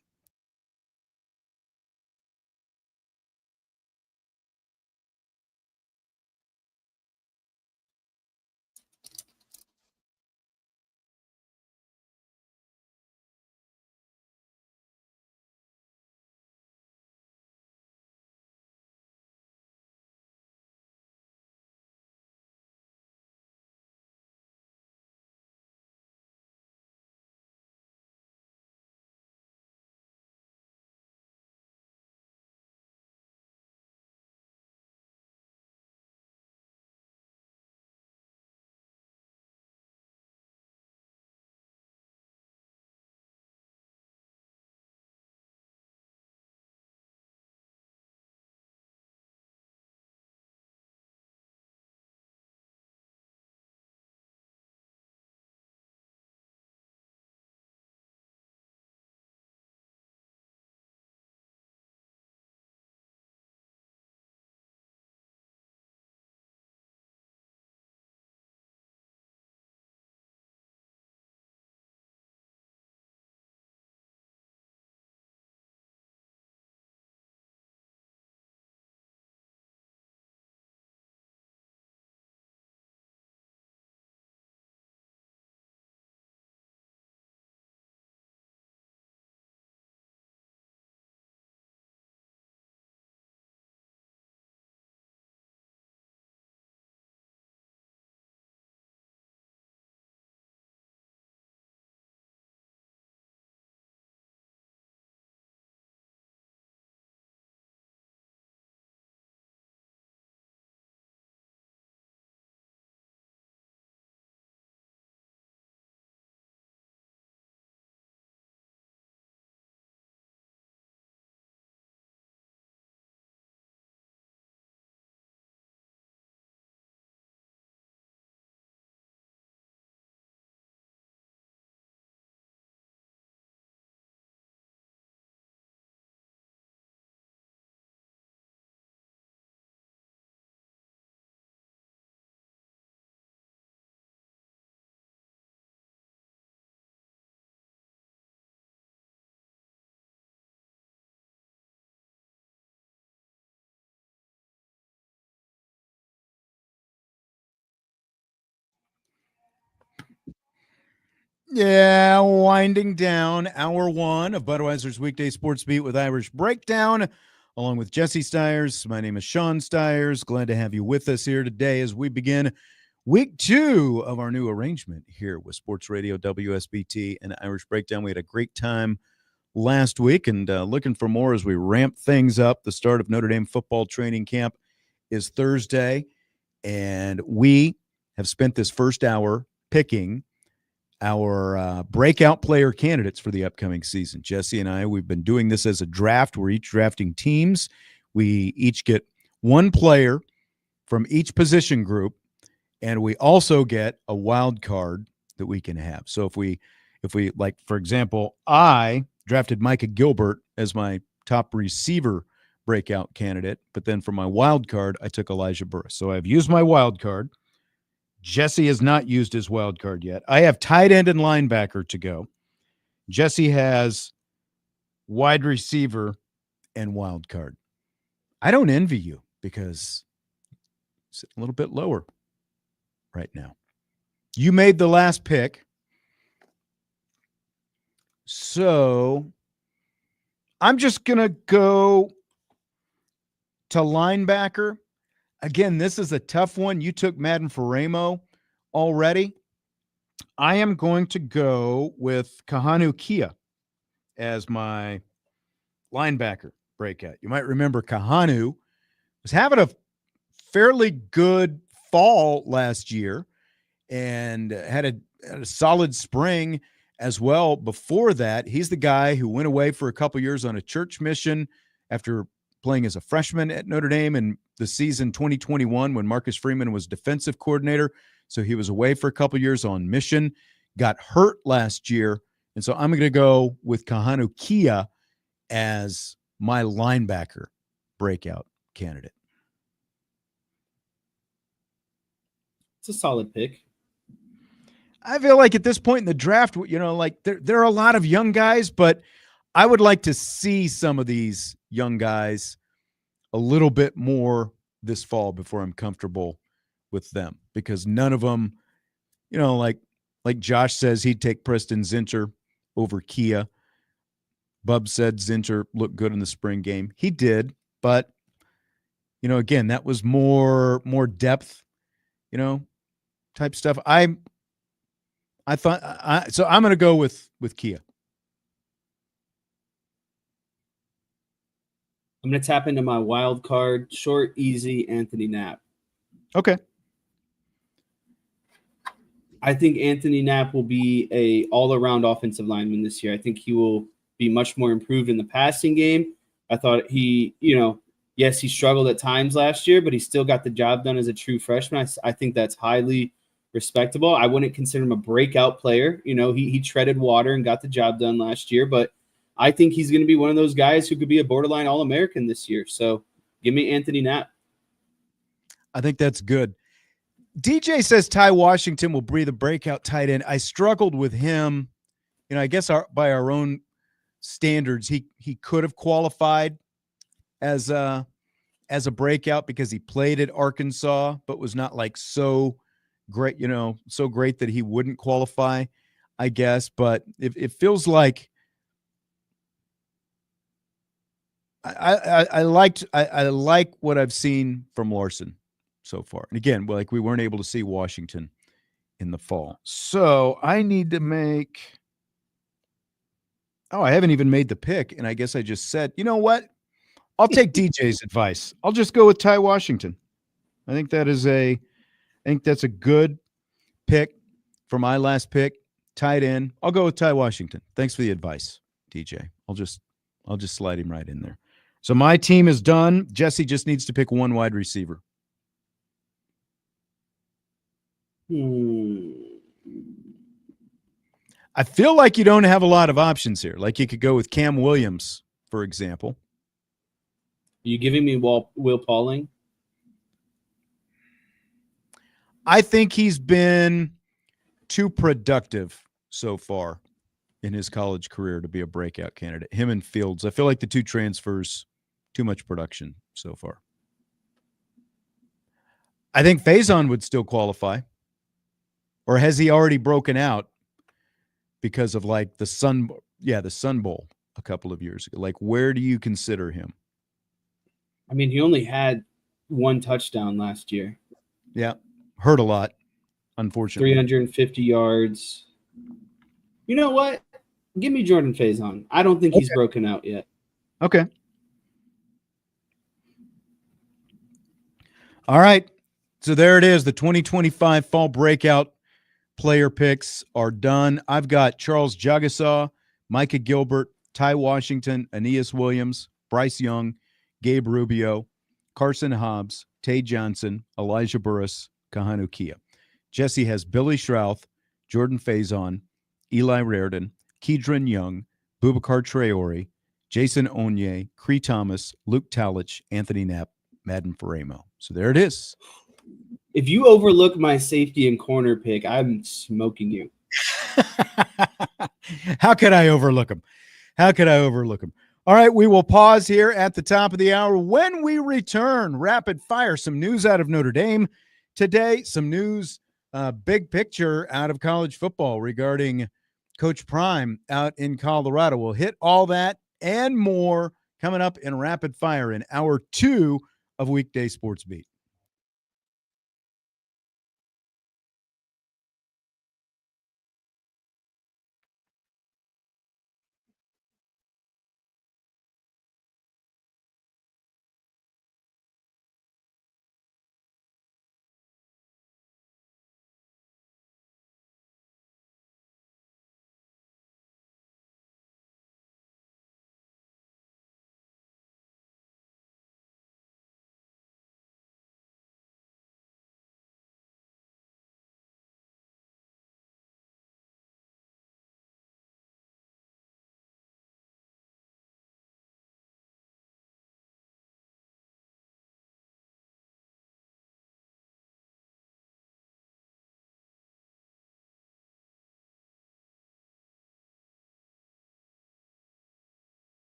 Yeah, winding down hour one of Budweiser's Weekday Sports Beat with Irish Breakdown, along with Jesse Stiers. My name is Sean Stiers. Glad to have you with us here today as we begin week two of our new arrangement here with Sports Radio WSBT and Irish Breakdown. We had a great time last week and looking for more as we ramp things up. The start of Notre Dame football training camp is Thursday, and we have spent this first hour picking our breakout player candidates for the upcoming season. Jesse and I, we've been doing this as a draft. We're each drafting teams. We each get one player from each position group, and we also get a wild card that we can have. So if we like, for example, I drafted Micah Gilbert as my top receiver breakout candidate, but then for my wild card, I took Elijah Burris. So I've used my wild card. Jesse has not used his wild card yet. I have tight end and linebacker to go. Jesse has wide receiver and wild card. I don't envy you because it's a little bit lower right now. You made the last pick. So I'm just going to go to linebacker. Again, this is a tough one. You took Madden Faramo already. I am going to go with Kahanu Kia as my linebacker breakout. You might remember Kahanu was having a fairly good fall last year and had a solid spring as well. Before that, he's the guy who went away for a couple years on a church mission after playing as a freshman at Notre Dame in the season 2021 when Marcus Freeman was defensive coordinator. So he was away for a couple years on mission, got hurt last year. And so I'm going to go with Kahanu Kia as my linebacker breakout candidate. It's a solid pick. I feel like at this point in the draft, you know, like there are a lot of young guys, but I would like to see some of these young guys a little bit more this fall before I'm comfortable with them, because none of them, you know, like Josh says he'd take Preston Zinter over Kia. Bub said Zinter looked good in the spring game. He did, but you know, again, that was more depth, you know, type stuff. So I'm going to go with Kia. I'm going to tap into my wild card, short, easy, Anthony Knapp. Okay. I think Anthony Knapp will be a all-around offensive lineman this year. I think he will be much more improved in the passing game. I thought he, you know, yes, he struggled at times last year, but he still got the job done as a true freshman. I think that's highly respectable. I wouldn't consider him a breakout player. You know, he treaded water and got the job done last year, but I think he's going to be one of those guys who could be a borderline All-American this year. So give me Anthony Knapp. I think that's good. DJ says Ty Washington will be the breakout tight end. I struggled with him. You know, I guess by our own standards, he could have qualified as a breakout because he played at Arkansas, but was not like so great, you know, so great that he wouldn't qualify, I guess. But it feels like I like what I've seen from Larson so far. And again, like we weren't able to see Washington in the fall. So I need to make – I haven't even made the pick. And I guess I just said, you know what? I'll take DJ's advice. I'll just go with Ty Washington. I think that's a good pick for my last pick, tight end. I'll go with Ty Washington. Thanks for the advice, DJ. I'll just slide him right in there. So my team is done. Jesse just needs to pick one wide receiver. I feel like you don't have a lot of options here. Like you could go with Cam Williams, for example. Are you giving me Will Pauling? I think he's been too productive so far in his college career to be a breakout candidate. Him and Fields. I feel like the two transfers, too much production so far. I think Faison would still qualify. Or has he already broken out? because of like the Sun Bowl a couple of years ago. Like, where do you consider him? I mean, he only had one touchdown last year. Yeah, hurt a lot, unfortunately. 350 yards. You know what? Give me Jordan Faison. I don't think he's broken out yet. Okay. All right. So there it is. The 2025 Fall Breakout player picks are done. I've got Charles Jagasaw, Micah Gilbert, Ty Washington, Aeneas Williams, Bryce Young, Gabe Rubio, Carson Hobbs, Tay Johnson, Elijah Burris, Kahanu Kia. Jesse has Billy Strouth, Jordan Faison, Eli Raridan, Keydron Young, Bubakar Traore, Jason Onye, Cree Thomas, Luke Talich, Anthony Knapp, Madden Faremo. So there it is. If you overlook my safety and corner pick, I'm smoking you. How could I overlook him? How could I overlook him? All right, we will pause here at the top of the hour. When we return, rapid fire, some news out of Notre Dame today, some news, big picture out of college football regarding Coach Prime out in Colorado. We'll hit all that and more coming up in rapid fire in hour 2 of Weekday Sports Beat.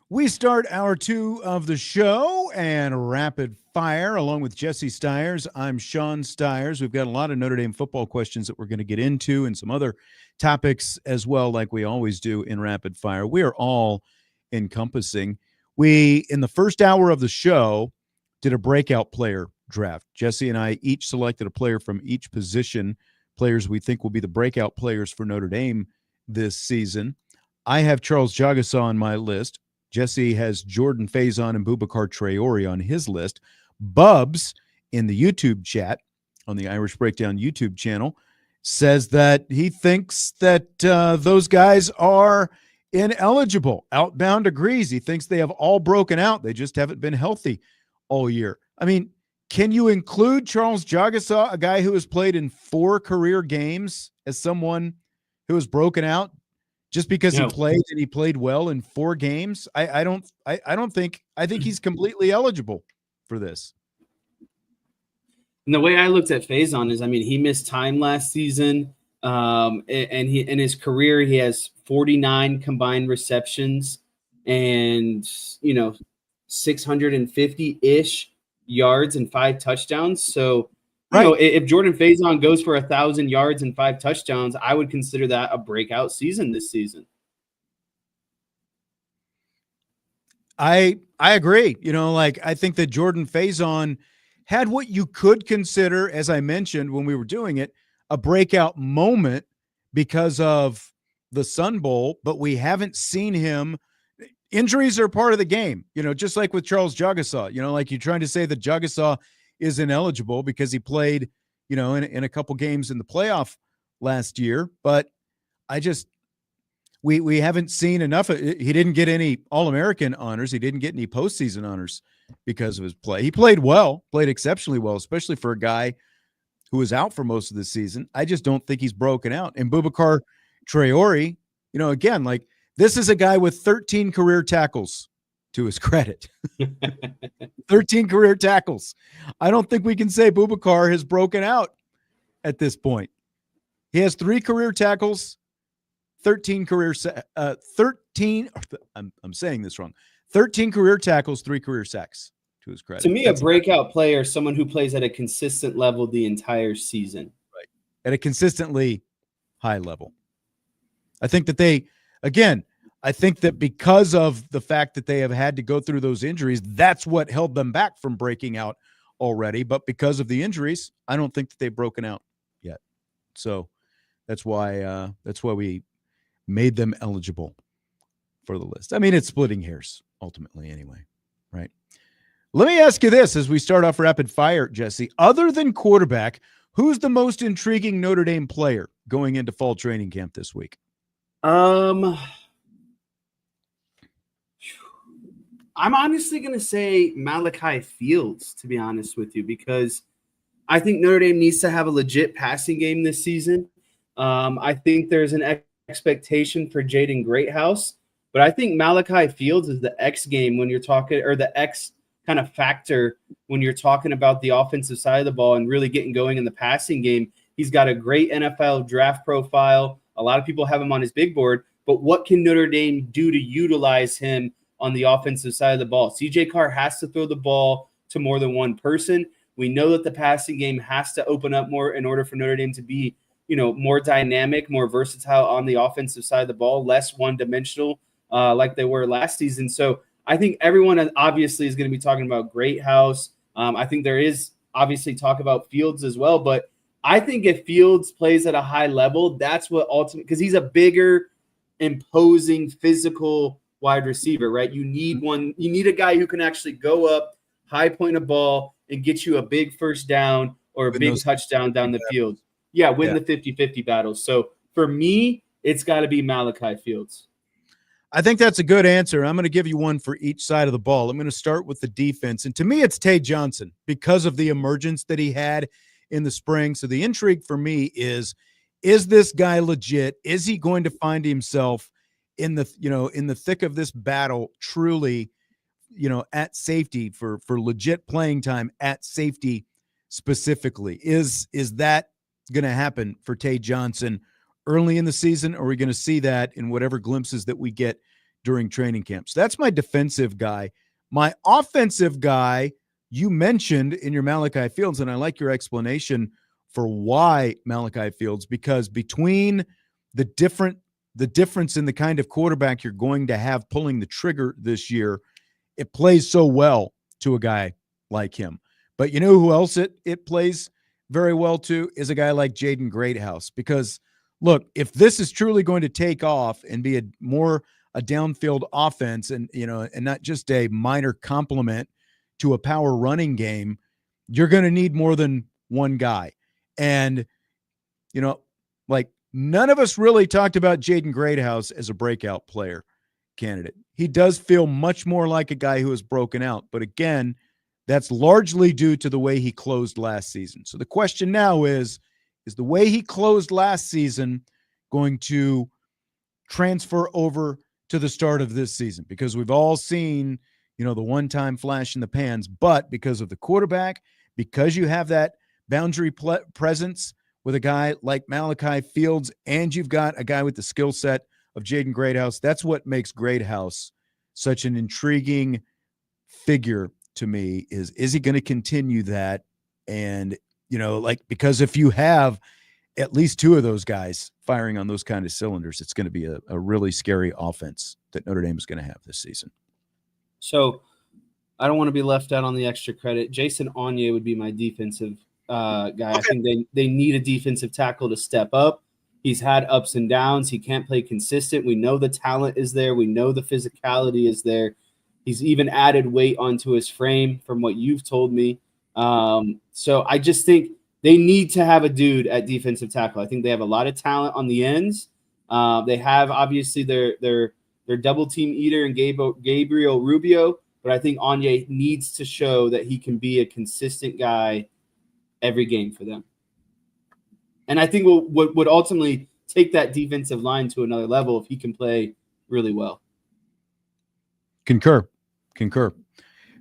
We start hour 2 of the show and rapid fire along with Jesse Stiers. I'm Sean Stiers. We've got a lot of Notre Dame football questions that we're going to get into and some other topics as well, like we always do in rapid fire. We are all encompassing. We, in the first hour of the show, did a breakout player draft. Jesse and I each selected a player from each position, players we think will be the breakout players for Notre Dame this season. I have Charles Jagasa on my list. Jesse has Jordan Faison and Boubacar Traore on his list. Bubs in the YouTube chat on the Irish Breakdown YouTube channel says that he thinks that those guys are ineligible. Outbound agrees. He thinks they have all broken out. They just haven't been healthy all year. I mean, can you include Charles Jagasa, a guy who has played in 4 career games, as someone who has broken out? Just because he played well in 4 games, I think he's completely eligible for this. And the way I looked at Faison is, I mean, he missed time last season, and he in his career he has 49 combined receptions and 650-ish yards and 5 touchdowns. So. Right. If Jordan Faison goes for 1,000 yards and 5 touchdowns, I would consider that a breakout season this season. I agree. I think that Jordan Faison had what you could consider, as I mentioned when we were doing it, a breakout moment because of the Sun Bowl, but we haven't seen him. Injuries are part of the game, just like with Charles Jagasa. Like you're trying to say that Jagasa is ineligible because he played, in a couple games in the playoff last year. But we haven't seen enough. He didn't get any All-American honors. He didn't get any postseason honors because of his play. He played exceptionally well, especially for a guy who was out for most of the season. I just don't think he's broken out. And Boubacar Traore, again, like this is a guy with 13 career tackles to his credit. 13 career tackles. I don't think we can say Boubacar has broken out at this point. He has 3 career tackles, 13 career 13 I'm saying this wrong. 13 career tackles, 3 career sacks to his credit. To me, a breakout player is someone who plays at a consistent level the entire season. Right. At a consistently high level. I think that I think that because of the fact that they have had to go through those injuries, that's what held them back from breaking out already. But because of the injuries, I don't think that they've broken out yet. So that's why we made them eligible for the list. I mean, it's splitting hairs ultimately anyway, right? Let me ask you this as we start off rapid fire, Jesse. Other than quarterback, who's the most intriguing Notre Dame player going into fall training camp this week? I'm honestly going to say Malachi Fields, to be honest with you, because I think Notre Dame needs to have a legit passing game this season. I think there's an expectation for Jaden Greathouse, but I think Malachi Fields is the X game when you're talking, or the X kind of factor when you're talking about the offensive side of the ball and really getting going in the passing game. He's got a great NFL draft profile. A lot of people have him on his big board, but what can Notre Dame do to utilize him on the offensive side of the ball? CJ Carr has to throw the ball to more than one person. We know that the passing game has to open up more in order for Notre Dame to be, more dynamic, more versatile on the offensive side of the ball, less one-dimensional like they were last season. So I think everyone obviously is going to be talking about Greathouse. I think there is obviously talk about Fields as well, but I think if Fields plays at a high level, that's what ultimately, because he's a bigger, imposing, physical wide receiver, right? You need a guy who can actually go up, high point a ball, and get you a big first down or a big touchdown down the field. Yeah, win the 50-50 battles. So for me, it's got to be Malachi Fields. I think that's a good answer. I'm going to give you one for each side of the ball. I'm going to start with the defense. And to me, it's Tay Johnson because of the emergence that he had in the spring. So the intrigue for me is this guy legit? Is he going to find himself in the thick of this battle truly, at safety for legit playing time at safety specifically? Is that going to happen for Tay Johnson early in the season? Or are we going to see that in whatever glimpses that we get during training camps. That's my defensive guy. My offensive guy, you mentioned in your Malachi Fields, and I like your explanation for why Malachi Fields, because between the difference in the kind of quarterback you're going to have pulling the trigger this year, it plays so well to a guy like him. But you know who else it plays very well to is a guy like Jaden Greathouse. Because look, if this is truly going to take off and be a downfield offense and not just a minor complement to a power running game, you're going to need more than one guy. And like none of us really talked about Jaden Greathouse as a breakout player candidate. He does feel much more like a guy who has broken out. But again, that's largely due to the way he closed last season. So the question now is the way he closed last season going to transfer over to the start of this season? Because we've all seen, the one-time flash in the pans, but because of the quarterback, because you have that boundary presence with a guy like Malachi Fields, and you've got a guy with the skill set of Jaden Greathouse, that's what makes Greathouse such an intriguing figure to me. Is he going to continue that? And, because if you have at least two of those guys firing on those kind of cylinders, it's going to be a really scary offense that Notre Dame is going to have this season. So I don't want to be left out on the extra credit. Jason Onye would be my defensive guy. Okay. I think they need a defensive tackle to step up. He's had ups and downs. He can't play consistent. We know the talent is there. We know the physicality is there. He's even added weight onto his frame from what you've told me. So I just think they need to have a dude at defensive tackle. I think they have a lot of talent on the ends. They have obviously their double team eater and Gabriel Rubio, but I think Onye needs to show that he can be a consistent guy every game for them. And I think would ultimately take that defensive line to another level if he can play really well. Concur.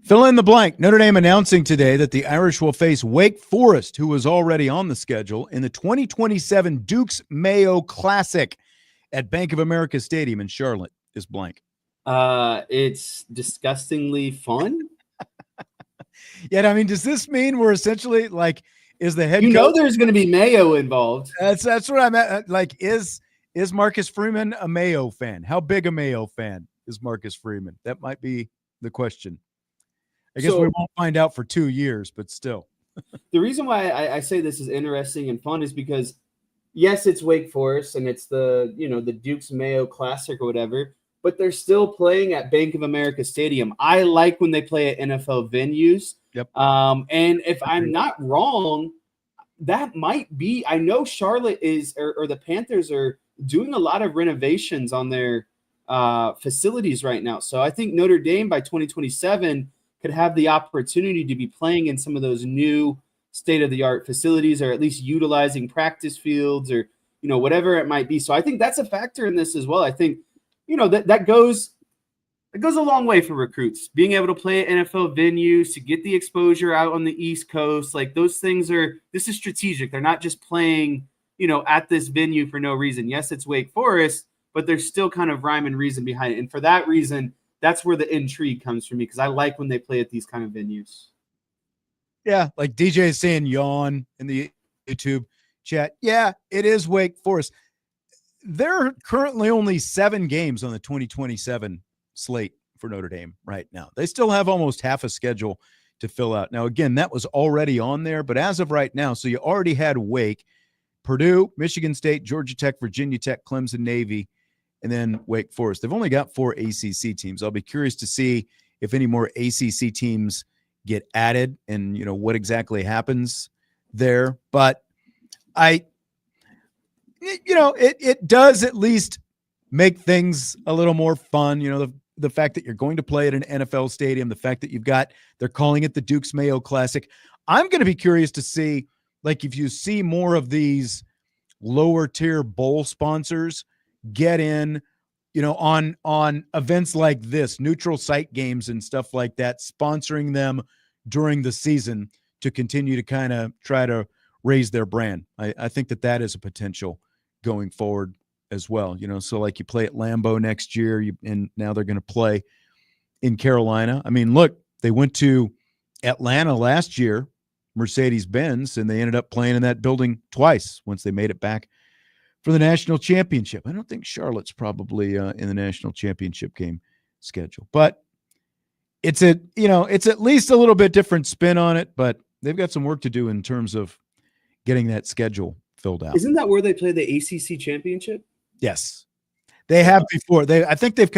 Fill in the blank. Notre Dame announcing today that the Irish will face Wake Forest, who was already on the schedule, in the 2027 Dukes Mayo Classic at Bank of America Stadium in Charlotte. Is blank. It's disgustingly fun. Yeah, I mean, does this mean we're essentially like, is the head coach? There's going to be Mayo involved. That's what I'm at. Like, is Marcus Freeman a Mayo fan? How big a Mayo fan is Marcus Freeman? That might be the question. I guess we won't find out for 2 years, but still. The reason why I say this is interesting and fun is because, yes, it's Wake Forest and it's the Dukes Mayo Classic or whatever, but they're still playing at Bank of America Stadium. I like when they play at NFL venues. Yep. And if I'm not wrong, that might be. I know Charlotte is, or the Panthers are doing a lot of renovations on their facilities right now. So I think Notre Dame by 2027 could have the opportunity to be playing in some of those new state-of-the-art facilities, or at least utilizing practice fields, or whatever it might be. So I think that's a factor in this as well. I think that goes a long way for recruits, being able to play at NFL venues, to get the exposure out on the East Coast. Like, those things this is strategic. They're not just playing at this venue for no reason. Yes, it's Wake Forest, but there's still kind of rhyme and reason behind it. And for that reason, that's where the intrigue comes for me, because I like when they play at these kind of venues. Yeah, like DJ is saying yawn in the YouTube chat. Yeah, it is Wake Forest. There are currently only 7 games on the 2027 slate for Notre Dame right now. They still have almost half a schedule to fill out. Now, again, that was already on there, but as of right now, so you already had Wake, Purdue, Michigan State, Georgia Tech, Virginia Tech, Clemson, Navy, and then Wake Forest. They've only got 4 ACC teams. I'll be curious to see if any more ACC teams get added and, what exactly happens there. But it does at least make things a little more fun. The fact that you're going to play at an NFL stadium, the fact that they're calling it the Dukes Mayo Classic. I'm going to be curious to see, like, if you see more of these lower tier bowl sponsors get in, on events like this, neutral site games and stuff like that, sponsoring them during the season to continue to kind of try to raise their brand. I think that is a potential going forward as well. So like you play at Lambeau next year, and now they're going to play in Carolina. I mean, look, they went to Atlanta last year, Mercedes-Benz, and they ended up playing in that building twice once they made it back for the national championship. I don't think Charlotte's probably in the national championship game schedule, but it's at least a little bit different spin on it, but they've got some work to do in terms of getting that schedule filled out. Isn't that where they play the ACC championship? Yes, they have before. I think they've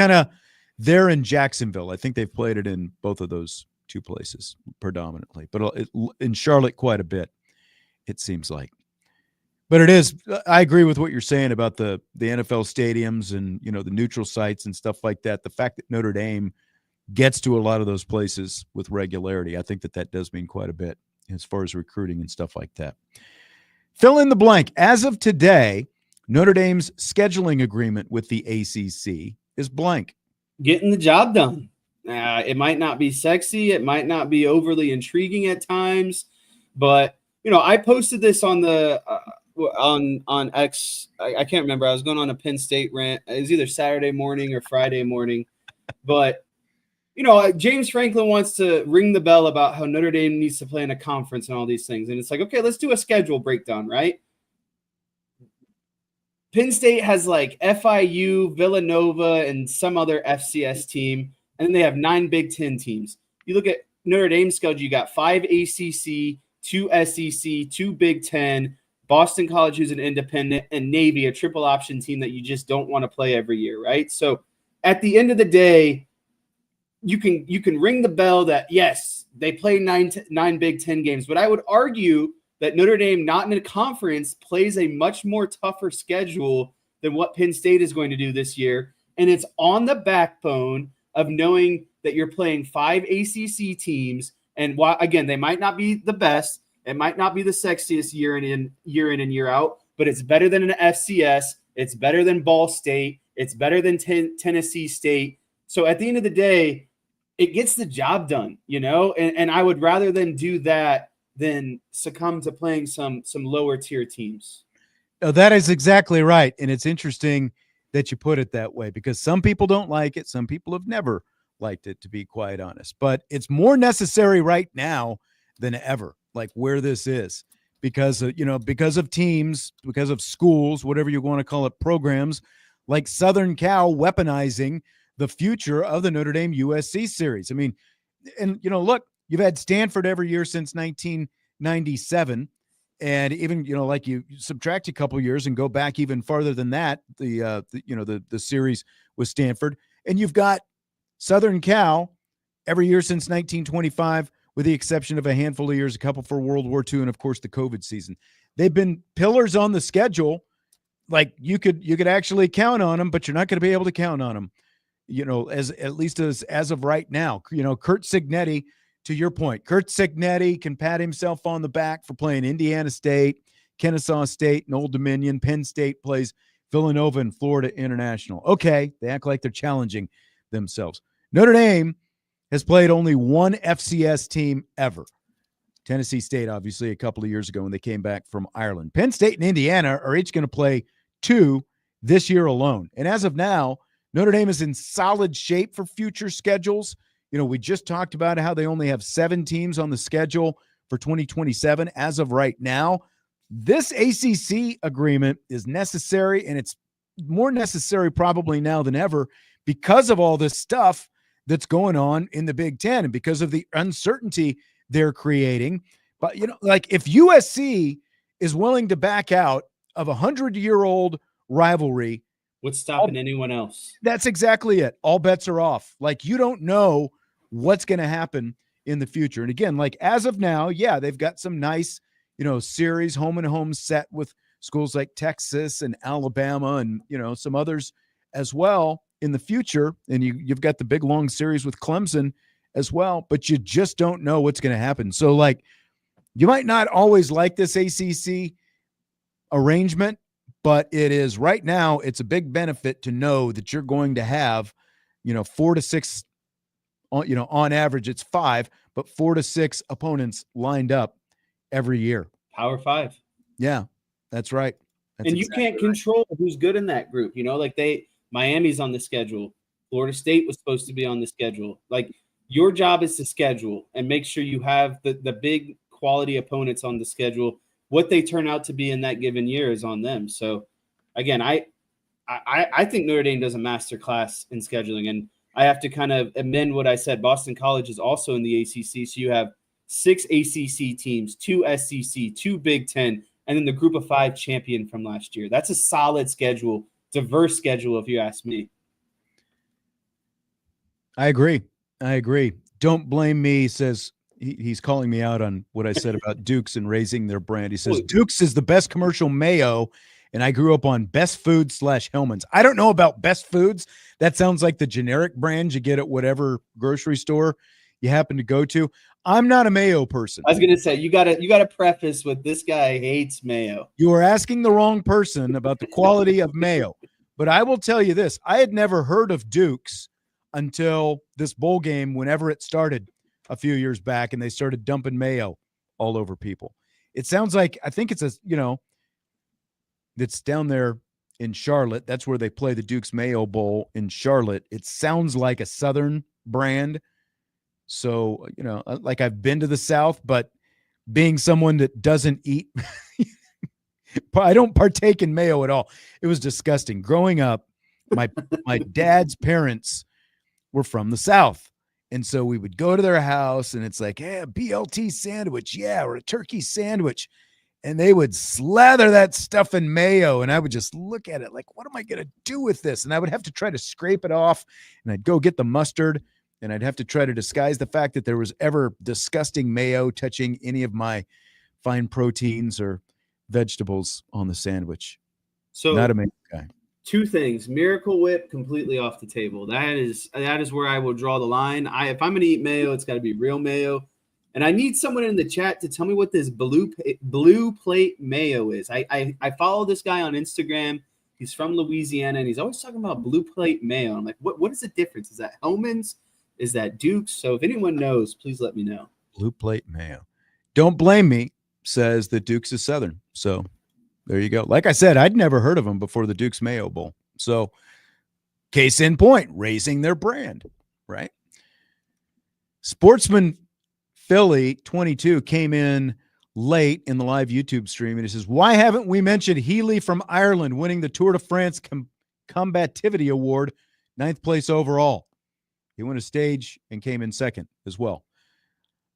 they're in Jacksonville. I think they've played it in both of those two places predominantly, but in Charlotte quite a bit, it seems like. But it is, I agree with what you're saying about the NFL stadiums and, the neutral sites and stuff like that. The fact that Notre Dame gets to a lot of those places with regularity, I think that does mean quite a bit as far as recruiting and stuff like that. Fill in the blank. As of today, Notre Dame's scheduling agreement with the ACC is blank. Getting the job done. It might not be sexy. It might not be overly intriguing at times, but I posted this on the on X. I can't remember. I was going on a Penn State rant. It was either Saturday morning or Friday morning, but James Franklin wants to ring the bell about how Notre Dame needs to play in a conference and all these things, and it's like, okay, let's do a schedule breakdown, right? Penn State has like FIU, Villanova, and some other FCS team, and then they have 9 Big Ten teams. You look at Notre Dame's schedule, you got 5 ACC, 2 SEC, 2 Big Ten, Boston College, who's an independent, and Navy, a triple option team that you just don't want to play every year, right? So at the end of the day, you can ring the bell that, yes, they play 9 Big Ten games, but I would argue that Notre Dame, not in a conference, plays a much more tougher schedule than what Penn State is going to do this year, and it's on the backbone of knowing that you're playing 5 ACC teams, and while, again, they might not be the best, it might not be the sexiest year in and year out, but it's better than an FCS. It's better than Ball State. It's better than Tennessee State. So at the end of the day, it gets the job done, and I would rather them do that than succumb to playing some lower tier teams. Oh, that is exactly right. And it's interesting that you put it that way because some people don't like it. Some people have never liked it, to be quite honest. But it's more necessary right now than ever, like where this is, because of teams, because of schools, whatever you want to call it, programs like Southern Cal weaponizing the future of the Notre Dame USC series. I mean, and look, you've had Stanford every year since 1997. And even, like you subtract a couple of years and go back even farther than that, the series with Stanford, and you've got Southern Cal every year since 1925, with the exception of a handful of years, a couple for World War II, and of course the COVID season. They've been pillars on the schedule. Like you could actually count on them, but you're not going to be able to count on them, at least as of right now. Curt Cignetti, to your point, Curt Cignetti can pat himself on the back for playing Indiana State, Kennesaw State, and Old Dominion. Penn State plays Villanova and Florida International. Okay, they act like they're challenging themselves. Notre Dame has played only one FCS team ever. Tennessee State, obviously, a couple of years ago when they came back from Ireland. Penn State and Indiana are each going to play 2 this year alone. And as of now, Notre Dame is in solid shape for future schedules. We just talked about how they only have 7 teams on the schedule for 2027 as of right now. This ACC agreement is necessary, and it's more necessary probably now than ever because of all this stuff that's going on in the Big Ten and because of the uncertainty they're creating. But, like if USC is willing to back out of a 100-year-old rivalry, what's stopping anyone else? That's exactly it. All bets are off. Like you don't know what's going to happen in the future. And again, like as of now, yeah, they've got some nice, series home and home set with schools like Texas and Alabama and, some others as well in the future. And you've got the big long series with Clemson as well, but you just don't know what's going to happen. So like you might not always like this ACC arrangement, but it is right now, it's a big benefit to know that you're going to have, 4 to 6, on average it's 5, but 4 to 6 opponents lined up every year. Power 5. Yeah, that's right. That's And you exactly can't right. control who's good in that group. Like Miami's on the schedule. Florida State was supposed to be on the schedule. Like your job is to schedule and make sure you have the big quality opponents on the schedule. What they turn out to be in that given year is on them. So again, I think Notre Dame does a master class in scheduling, and I have to kind of amend what I said. Boston College is also in the ACC, so you have 6 ACC teams, 2 SEC, 2 Big Ten, and then the Group of 5 champion from last year. That's a solid schedule, diverse schedule, if you ask me. I agree. Don't blame me, says he's calling me out on what I said about Dukes and raising their brand. He says Dukes is the best commercial mayo, and I grew up on Best Foods /Hellman's. I don't know about Best Foods. That sounds like the generic brand you get at whatever grocery store you happen to go to. I'm not a mayo person. I was gonna say you gotta preface with this guy hates mayo. You are asking the wrong person about the quality of mayo. But I will tell you this: I had never heard of Dukes until this bowl game, whenever it started a few years back, and they started dumping mayo all over people. It sounds like, I think it's it's down there in Charlotte. That's where they play the Dukes Mayo Bowl in Charlotte. It sounds like a Southern brand. So, like I've been to the South, but being someone that doesn't eat, I don't partake in mayo at all. It was disgusting. Growing up, my dad's parents were from the South. And so we would go to their house and it's like, hey, a BLT sandwich. Yeah, or a turkey sandwich. And they would slather that stuff in mayo. And I would just look at it like, what am I going to do with this? And I would have to try to scrape it off. And I'd go get the mustard. And I'd have to try to disguise the fact that there was ever disgusting mayo touching any of my fine proteins or vegetables on the sandwich. So not a mayo guy. 2 things. Miracle Whip completely off the table. That is where I will draw the line. If I'm gonna eat mayo, it's got to be real mayo. And I need someone in the chat to tell me what this blue plate mayo is. I follow this guy on Instagram. He's from Louisiana, and he's always talking about blue plate mayo. I'm like, what is the difference? Is that Hellman's? Is that Duke's? So if anyone knows, please let me know. Blue plate mayo. Don't blame me, says that Duke's is Southern. So there you go. Like I said, I'd never heard of them before the Duke's Mayo Bowl. So case in point, raising their brand, right? Sportsman Philly 22 came in late in the live YouTube stream, and he says, why haven't we mentioned Healy from Ireland winning the Tour de France Combativity Award, 9th place overall? He won a stage and came in second as well.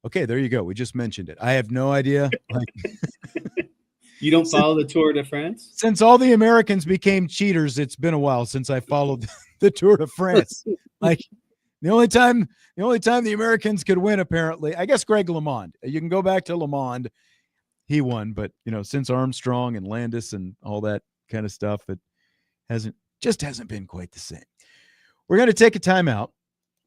Okay, there you go. We just mentioned it. I have no idea. You don't follow the Tour de France? Since all the Americans became cheaters, it's been a while since I followed the Tour de France. Like the only time the Americans could win, apparently, I guess Greg LeMond. You can go back to LeMond. He won, but since Armstrong and Landis and all that kind of stuff, it hasn't been quite the same. We're going to take a timeout.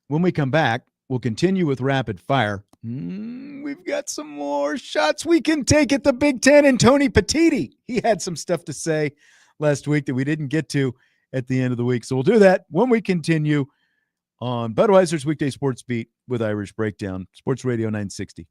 When we come back, we'll continue with rapid fire. We've got some more shots we can take at the Big Ten, and Tony Petitti. He had some stuff to say last week that we didn't get to at the end of the week. So we'll do that when we continue on Budweiser's Weekday Sports Beat with Irish Breakdown, Sports Radio 960.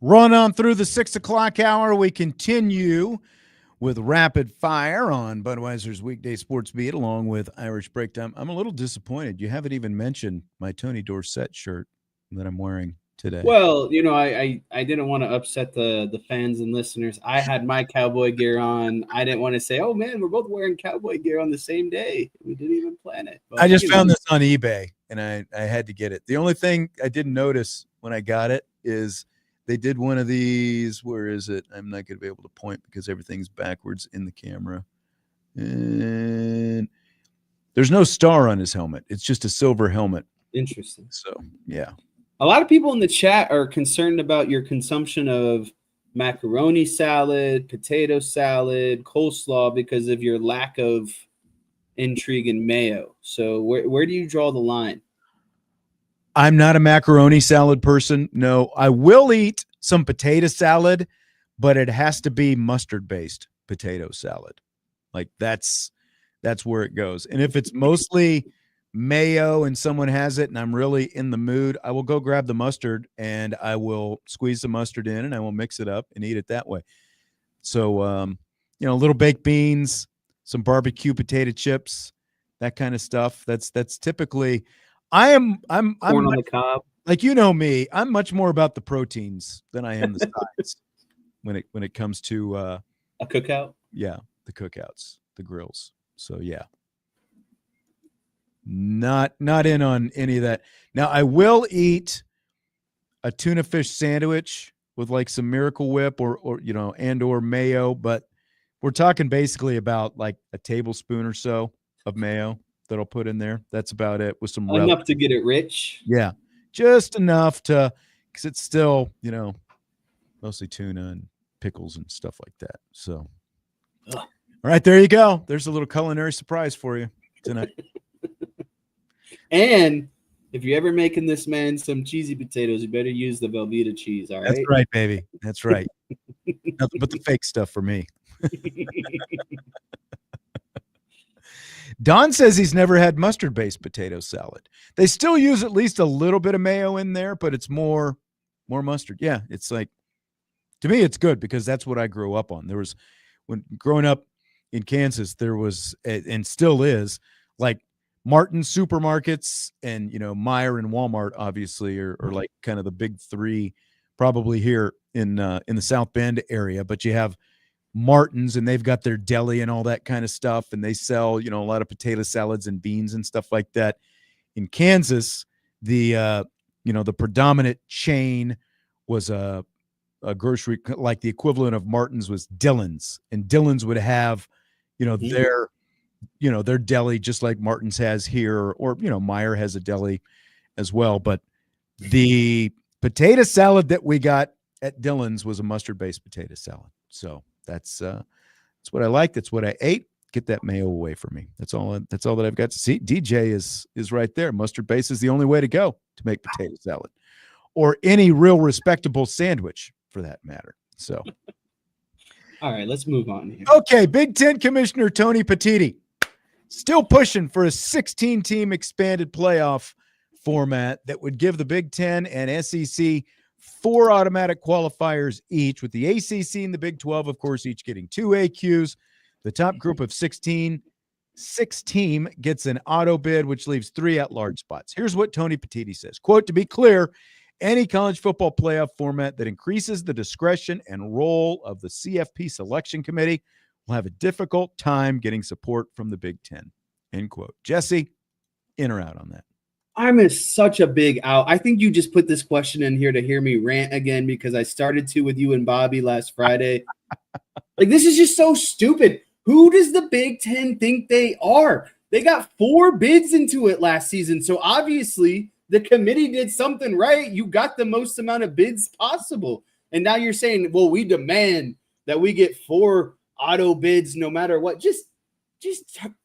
Run on through the 6 o'clock hour. We continue with Rapid Fire on Budweiser's Weekday Sports Beat along with Irish Breakdown. I'm a little disappointed. You haven't even mentioned my Tony Dorsett shirt that I'm wearing today. Well, I didn't want to upset the fans and listeners. I had my cowboy gear on. I didn't want to say, oh, man, we're both wearing cowboy gear on the same day. We didn't even plan it. But, I just found this on eBay, and I had to get it. The only thing I didn't notice when I got it is they did one of these. Where is it? I'm not going to be able to point because everything's backwards in the camera. And there's no star on his helmet. It's just a silver helmet. Interesting. So, yeah. A lot of people in the chat are concerned about your consumption of macaroni salad, potato salad, coleslaw because of your lack of intrigue in mayo. So where do you draw the line? I'm not a macaroni salad person. No, I will eat some potato salad, but it has to be mustard-based potato salad. Like that's where it goes. And if it's mostly mayo and someone has it and I'm really in the mood, I will go grab the mustard and I will squeeze the mustard in and I will mix it up and eat it that way. So, little baked beans, some barbecue potato chips, that kind of stuff. That's typically I'm Corn on the cob. Like, me, I'm much more about the proteins than I am the sides when it comes to a cookout. Yeah, the cookouts, the grills. So yeah. Not in on any of that. Now I will eat a tuna fish sandwich with like some Miracle Whip or mayo, but we're talking basically about like a tablespoon or so of mayo that I'll put in there. That's about it with some enough to get it rich. Yeah, just enough to, because it's still mostly tuna and pickles and stuff like that. So, all right, there you go. There's a little culinary surprise for you tonight. And if you're ever making this man some cheesy potatoes, you better use the Velveeta cheese. All right. That's right, baby. That's right. Nothing but the fake stuff for me. Don says he's never had mustard-based potato salad. They still use at least a little bit of mayo in there, but it's more mustard. Yeah, it's like, to me, it's good because that's what I grew up on. There was, when growing up in Kansas, there was, and still is, like Martin's supermarkets and, Meijer and Walmart, obviously, are like kind of the big three probably here in the South Bend area. But you have Martin's and they've got their deli and all that kind of stuff. And they sell, a lot of potato salads and beans and stuff like that. In Kansas, the predominant chain was a grocery, like the equivalent of Martin's was Dillon's, and Dillon's would have, their deli just like Martin's has here, or Meijer has a deli as well. But the potato salad that we got at Dillon's was a mustard-based potato salad. So that's what I like. That's what I ate. Get that mayo away from me. That's all that I've got to see. DJ is right there. Mustard base is the only way to go to make potato salad, or any real respectable sandwich for that matter. So, all right, let's move on here. Okay, Big Ten Commissioner Tony Petitti still pushing for a 16-team expanded playoff format that would give the Big Ten and SEC 4 automatic qualifiers each, with the ACC and the Big 12, of course, each getting 2 AQs. The top group of 16, 6 team gets an auto bid, which leaves 3 at-large spots. Here's what Tony Petitti says. Quote, to be clear, any college football playoff format that increases the discretion and role of the CFP selection committee will have a difficult time getting support from the Big Ten. End quote. Jesse, in or out on that? I'm such a big out. I think you just put this question in here to hear me rant again, because I started to with you and Bobby last Friday. Like, this is just so stupid. Who does the Big Ten think they are? They got 4 bids into it last season. So obviously the committee did something right. You got the most amount of bids possible. And now you're saying, well, we demand that we get 4 auto bids no matter what. Just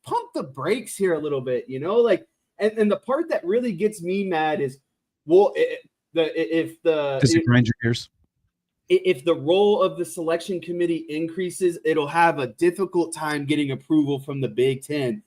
pump the brakes here a little bit, like, and the part that really gets me mad is, well, if the role of the selection committee increases, it'll have a difficult time getting approval from the Big Ten.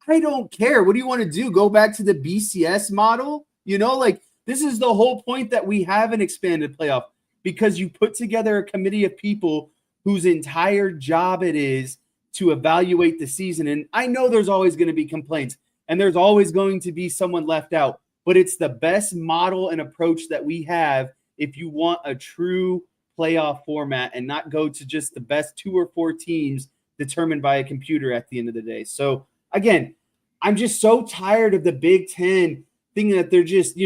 I don't care. What do you want to do? Go back to the BCS model? Like, this is the whole point that we have an expanded playoff. because you put together a committee of people whose entire job it is to evaluate the season. And I know there's always going to be complaints and there's always going to be someone left out, but it's the best model and approach that we have if you want a true playoff format and not go to just the best 2 or 4 teams determined by a computer at the end of the day. So again, I'm just so tired of the Big Ten thinking that they're just,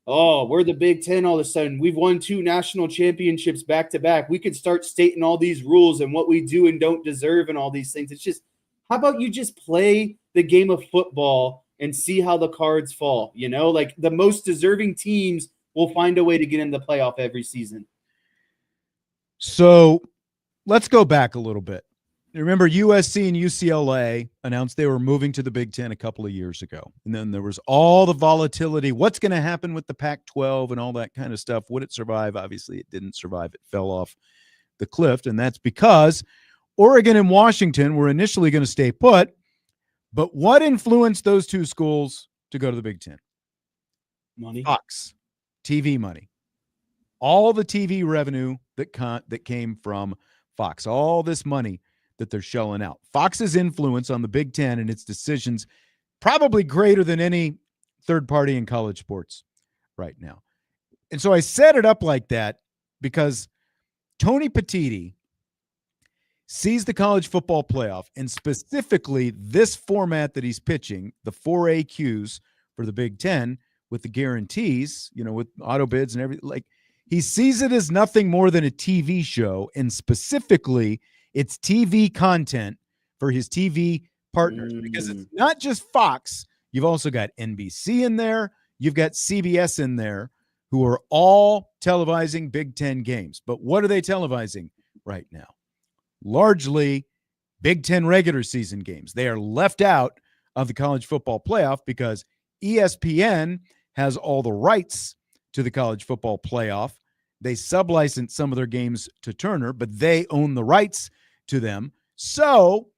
oh, we're the Big Ten all of a sudden. We've won 2 national championships back to back. We could start stating all these rules and what we do and don't deserve and all these things. It's just, how about you just play the game of football and see how the cards fall? Like the most deserving teams will find a way to get in the playoff every season. So let's go back a little bit. Remember, USC and UCLA announced they were moving to the Big Ten a couple of years ago. And then there was all the volatility. What's going to happen with the Pac-12 and all that kind of stuff? Would it survive? Obviously, it didn't survive. It fell off the cliff. And that's because Oregon and Washington were initially going to stay put. But what influenced those 2 schools to go to the Big Ten? Money. Fox. TV money. All the TV revenue that came from Fox. All this money that they're shelling out. Fox's influence on the Big Ten and its decisions probably greater than any third party in college sports right now. And so I set it up like that because Tony Petitti sees the college football playoff and specifically this format that he's pitching, the 4 AQs for the Big Ten with the guarantees, with auto bids and everything. Like, he sees it as nothing more than a TV show, and specifically it's TV content for his TV partners because it's not just Fox. You've also got NBC in there. You've got CBS in there who are all televising Big Ten games. But what are they televising right now? Largely Big Ten regular season games. They are left out of the college football playoff because ESPN has all the rights to the college football playoff. They sublicense some of their games to Turner, but they own the rights to them. So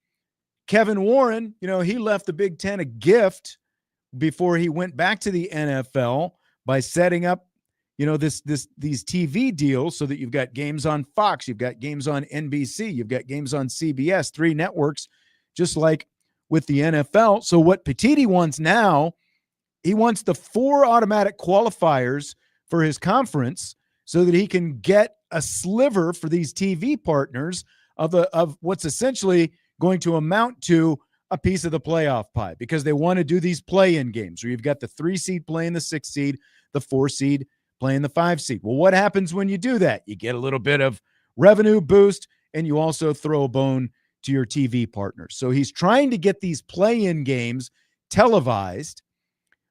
Kevin Warren, he left the Big Ten a gift before he went back to the NFL by setting up, these TV deals so that you've got games on Fox, you've got games on NBC, you've got games on CBS, 3 networks, just like with the NFL. So what Petitti wants now, he wants the 4 automatic qualifiers for his conference so that he can get a sliver for these TV partners of what's essentially going to amount to a piece of the playoff pie, because they want to do these play-in games where you've got the 3 seed playing the 6 seed, the 4 seed playing the 5 seed. Well, what happens when you do that? You get a little bit of revenue boost, and you also throw a bone to your TV partners. So he's trying to get these play-in games televised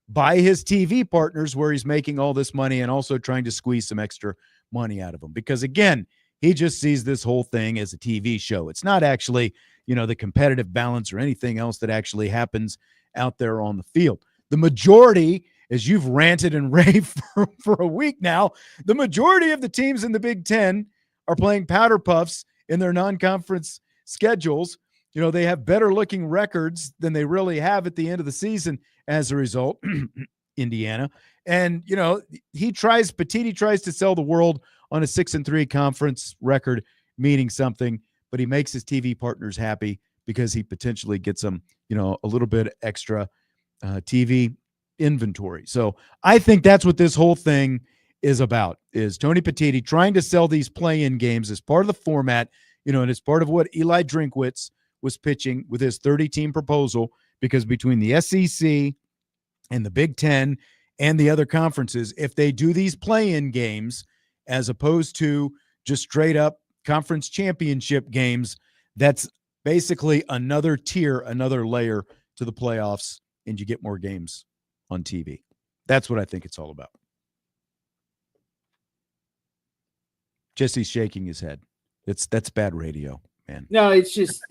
by his TV partners where he's making all this money and also trying to squeeze some extra money out of them. Because again, he just sees this whole thing as a TV show. It's not actually, the competitive balance or anything else that actually happens out there on the field. The majority, as you've ranted and raved for a week now, the majority of the teams in the Big Ten are playing powder puffs in their non-conference schedules. They have better looking records than they really have at the end of the season as a result. Indiana. And, Petitti tries to sell the world on a 6-3 conference record, meaning something, but he makes his TV partners happy because he potentially gets them, a little bit extra TV inventory. So I think that's what this whole thing is about, is Tony Petitti trying to sell these play-in games as part of the format, and it's part of what Eli Drinkwitz was pitching with his 30-team proposal, because between the SEC and the Big Ten and the other conferences, if they do these play-in games as opposed to just straight up conference championship games, that's basically another tier, another layer to the playoffs, and you get more games on TV. That's what I think it's all about. Jesse's shaking his head. That's bad radio, man. No, it's just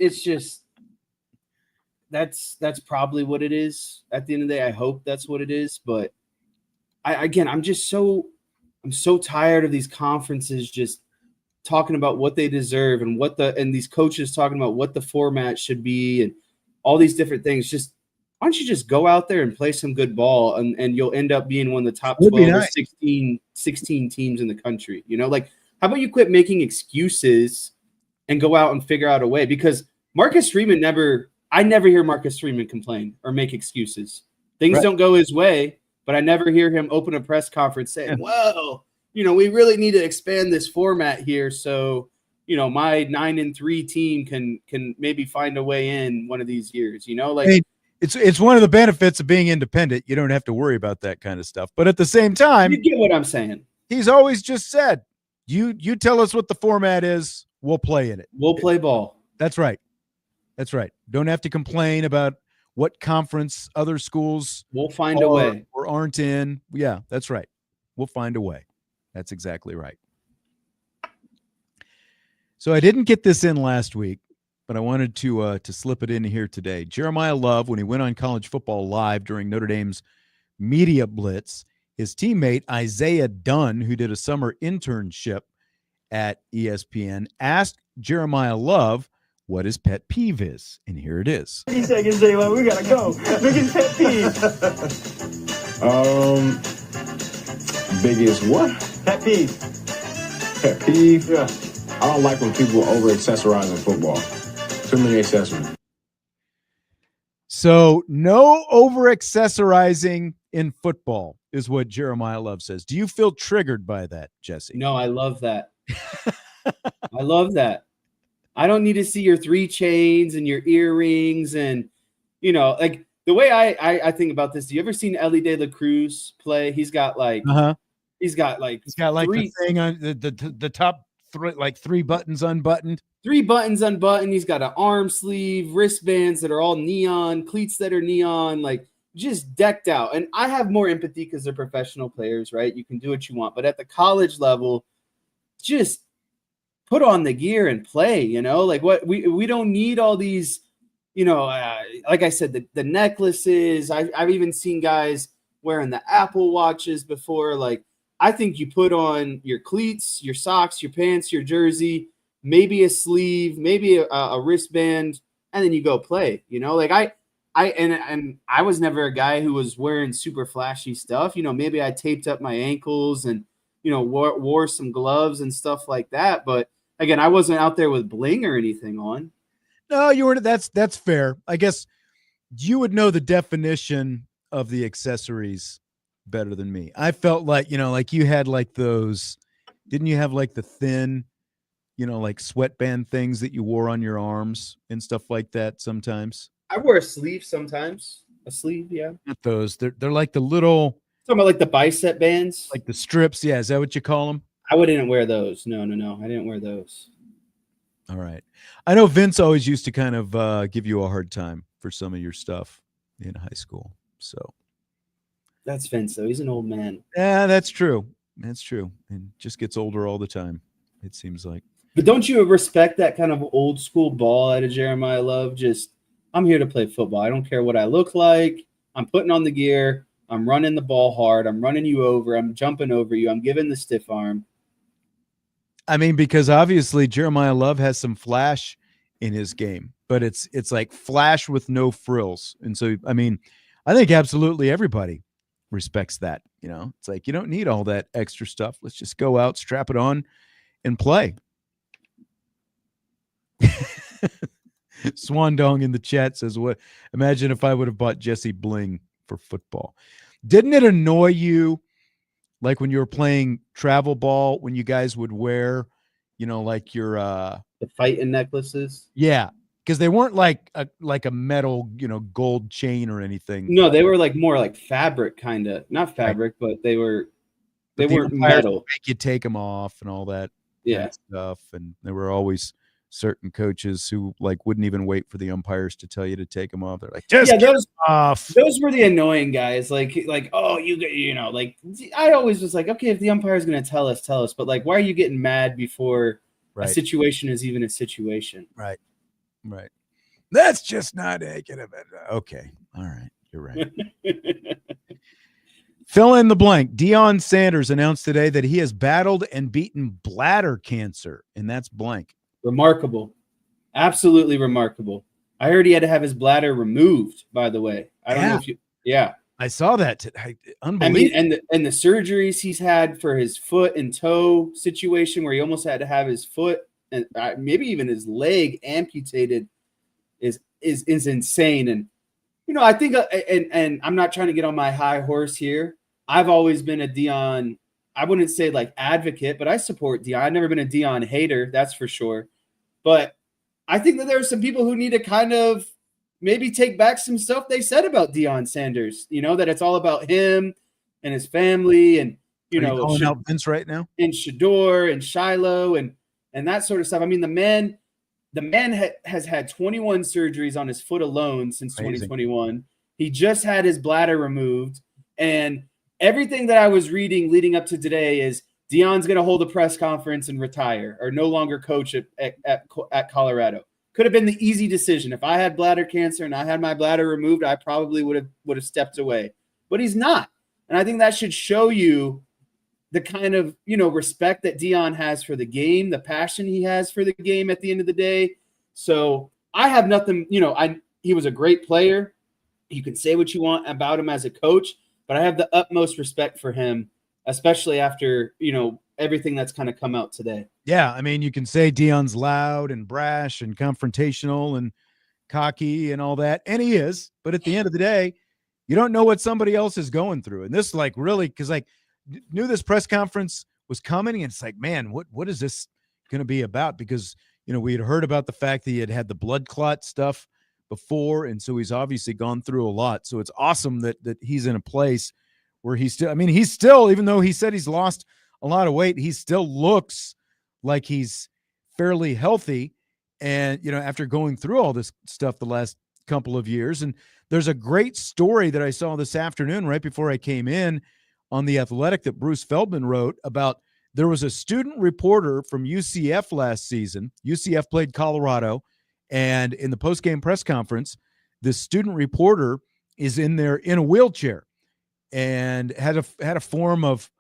that's probably what it is at the end of the day. I hope that's what it is, but I'm so tired of these conferences just talking about what they deserve and these coaches talking about what the format should be and all these different things. Just why don't you just go out there and play some good ball and you'll end up being one of the top 12 or 16 teams in the country. How about you quit making excuses and go out and figure out a way? Because Marcus Freeman I never hear Marcus Freeman complain or make excuses. Things don't go his way, but I never hear him open a press conference saying, well, we really need to expand this format here. So, my 9-3 team can maybe find a way in one of these years, It's one of the benefits of being independent. You don't have to worry about that kind of stuff. But at the same time, you get what I'm saying. He's always just said, you tell us what the format is, we'll play in it. We'll play ball. That's right. That's right. Don't have to complain about what conference other schools we'll find a way or aren't in. Yeah, that's right. We'll find a way. That's exactly right. So I didn't get this in last week, but I wanted to slip it in here today. Jeremiah Love, when he went on College Football Live during Notre Dame's media blitz, his teammate Isaiah Dunn, who did a summer internship at ESPN, asked Jeremiah Love what his pet peeve is, and here it is. 30 seconds, J-Lo. We gotta go. Look at pet peeve. Biggest what? Pet peeve. Pet peeve? Yeah. I don't like when people over-accessorize in football. Too many accessories. So no over-accessorizing in football is what Jeremiah Love says. Do you feel triggered by that, Jesse? No, I love that. I love that. I don't need to see your 3 chains and your earrings and, like the way I think about this. Do you ever seen Ellie De La Cruz play? He's got like the thing on the top 3 buttons unbuttoned. 3 buttons unbuttoned. He's got an arm sleeve, wristbands that are all neon, cleats that are neon, like just decked out. And I have more empathy because they're professional players, right? You can do what you want. But at the college level, just put on the gear and play, like what we don't need all these, like I said, the necklaces. I've even seen guys wearing the Apple watches before. Like, I think you put on your cleats, your socks, your pants, your jersey, maybe a sleeve, maybe a wristband, and then you go play, like I was never a guy who was wearing super flashy stuff. Maybe I taped up my ankles and, wore some gloves and stuff like that. But again, I wasn't out there with bling or anything on. No, you weren't. That's fair. I guess you would know the definition of the accessories better than me. I felt like, like you had like those, didn't you have like the thin, like sweatband things that you wore on your arms and stuff like that sometimes? I wear a sleeve sometimes. A sleeve, yeah. Not those. They're like the little. Talking about like the bicep bands? Like the strips, yeah. Is that what you call them? I didn't wear those. No. I didn't wear those. All right. I know Vince always used to kind of give you a hard time for some of your stuff in high school. So that's Vince, though. He's an old man. Yeah, that's true. That's true. And just gets older all the time, it seems like. But don't you respect that kind of old school ball out of Jeremiah Love? Just, I'm here to play football. I don't care what I look like. I'm putting on the gear. I'm running the ball hard. I'm running you over. I'm jumping over you. I'm giving the stiff arm. I mean, because obviously Jeremiah Love has some flash in his game, but it's like flash with no frills. And so, I mean, I think absolutely everybody respects that. It's like, you don't need all that extra stuff. Let's just go out, strap it on, and play. Swandong in the chat says, "What? Imagine if I would have bought Jesse bling for football." Didn't it annoy you, like when you were playing travel ball, when you guys would wear, like your the fighting necklaces? Yeah, because they weren't like a metal, gold chain or anything. No, they were like more like fabric, kind of. Not fabric, but they weren't metal. Make you take them off and all that kind of stuff, and there were always certain coaches who like wouldn't even wait for the umpires to tell you to take them off. They're like, just those off. Those were the annoying guys. Like, oh, like I always was like, okay, if the umpire is going to tell us. But like, why are you getting mad before a situation is even a situation? Right. That's just not accurate. Okay. All right. You're right. Fill in the blank. Deion Sanders announced today that he has battled and beaten bladder cancer, and that's blank. Remarkable. Absolutely remarkable. I heard he had to have his bladder removed, by the way. I don't know if you I saw that. I Unbelievable. mean, and the surgeries he's had for his foot and toe situation, where he almost had to have his foot and maybe even his leg amputated, is insane. And I think, and I'm not trying to get on my high horse here. I've always been a Deion. I wouldn't say like advocate, but I support Deion. I've never been a Deion hater, that's for sure. But I think that there are some people who need to kind of maybe take back some stuff they said about Deion Sanders, that it's all about him and his family and, Are you calling out Vince right now? And Shador and Shiloh and that sort of stuff. I mean, the man has had 21 surgeries on his foot alone since 2021. He just had his bladder removed. And everything that I was reading leading up to today is Deion's going to hold a press conference and retire or no longer coach at Colorado. Could have been the easy decision. If I had bladder cancer and I had my bladder removed, I probably would have stepped away. But he's not. And I think that should show you the kind of, respect that Deion has for the game, the passion he has for the game at the end of the day. So I have nothing, he was a great player. You can say what you want about him as a coach, but I have the utmost respect for him, especially after, everything that's kind of come out today. Yeah, I mean, you can say Deion's loud and brash and confrontational and cocky and all that, and he is. But at the end of the day, you don't know what somebody else is going through. And this, really, because knew this press conference was coming, and it's like, man, what is this going to be about? Because we had heard about the fact that he had the blood clot stuff before, and so he's obviously gone through a lot. So it's awesome that he's in a place where he's still, even though he said he's lost a lot of weight, he still looks like he's fairly healthy. And, after going through all this stuff the last couple of years. And there's a great story that I saw this afternoon right before I came in on The Athletic that Bruce Feldman wrote about. There was a student reporter from UCF last season. UCF played Colorado. And in the post-game press conference, this student reporter is in a wheelchair and had a form of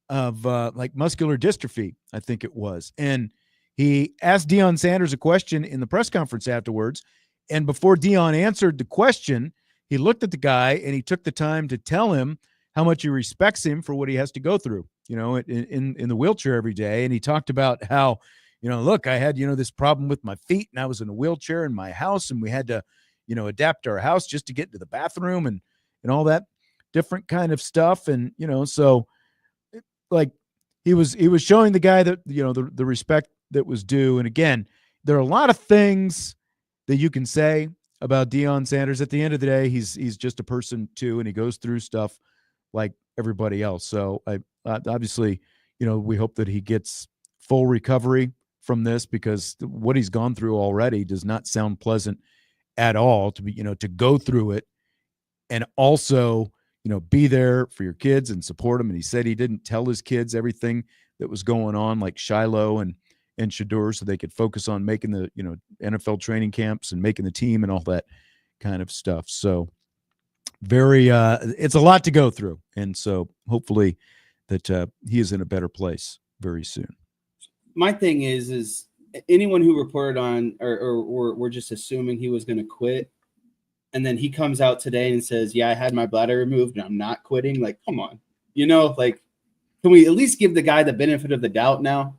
like muscular dystrophy, I think it was. And he asked Deion Sanders a question in the press conference afterwards. And before Deion answered the question, he looked at the guy and he took the time to tell him how much he respects him for what he has to go through, in the wheelchair every day. And he talked about how, look, I had, this problem with my feet and I was in a wheelchair in my house and we had to, adapt our house just to get to the bathroom and all that different kind of stuff. And, so like he was showing the guy that, the respect that was due. And again, there are a lot of things that you can say about Deion Sanders. At the end of the day, he's just a person too, and he goes through stuff like everybody else. So I obviously, we hope that he gets full recovery from this, because what he's gone through already does not sound pleasant at all to be, to go through it and also, be there for your kids and support them. And he said he didn't tell his kids everything that was going on, like Shiloh and Shador, so they could focus on making the, NFL training camps and making the team and all that kind of stuff. So very, it's a lot to go through. And so hopefully that he is in a better place very soon. My thing is anyone who reported on, or we're just assuming he was going to quit, and then he comes out today and says, yeah, I had my bladder removed and I'm not quitting. Like, come on, can we at least give the guy the benefit of the doubt now?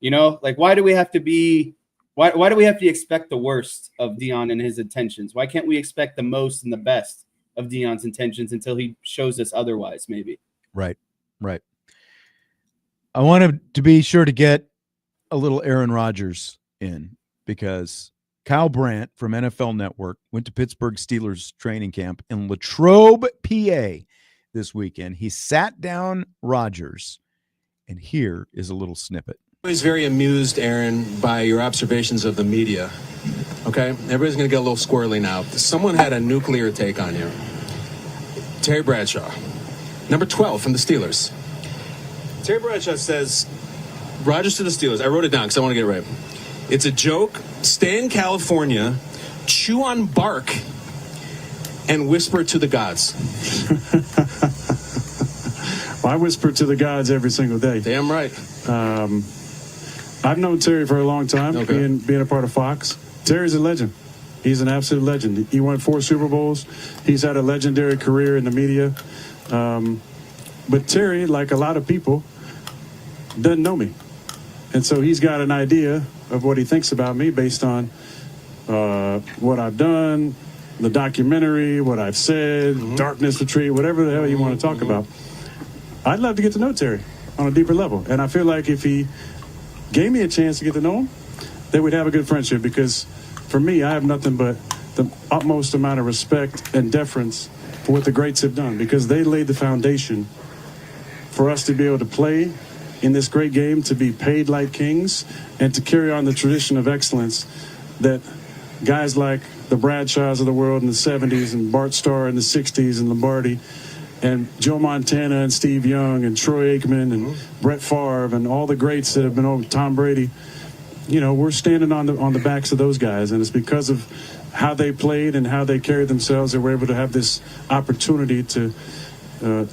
Why do we have to expect the worst of Deion and his intentions? Why can't we expect the most and the best of Deion's intentions until he shows us otherwise, maybe? Right. I wanted to be sure to get a little Aaron Rodgers in, because Kyle Brandt from NFL Network went to Pittsburgh Steelers training camp in Latrobe, PA this weekend. He sat down Rodgers, and here is a little snippet. Always very amused, Aaron, by your observations of the media. Okay? Everybody's going to get a little squirrely now. Someone had a nuclear take on you. Terry Bradshaw, number 12 from the Steelers. Terry Bradshaw says, Rodgers to the Steelers. I wrote it down because I want to get it right. It's a joke. Stay in California, chew on bark, and whisper to the gods. Well, I whisper to the gods every single day. Damn right. I've known Terry for a long time, okay. being a part of Fox. Terry's a legend. He's an absolute legend. He won 4 Super Bowls. He's had a legendary career in the media. But Terry, like a lot of people, doesn't know me. And so he's got an idea of what he thinks about me based on what I've done, the documentary, what I've said, Darkness Retreat, whatever the hell you want to talk about. I'd love to get to know Terry on a deeper level. And I feel like if he gave me a chance to get to know him, then we'd have a good friendship, because for me, I have nothing but the utmost amount of respect and deference for what the greats have done, because they laid the foundation for us to be able to play in this great game, to be paid like kings, and to carry on the tradition of excellence that guys like the Bradshaws of the world in the 70s and Bart Starr in the 60s and Lombardi and Joe Montana and Steve Young and Troy Aikman and Brett Favre and all the greats that have been over, Tom Brady. You know, we're standing on the backs of those guys, and it's because of how they played and how they carried themselves that we're able to have this opportunity to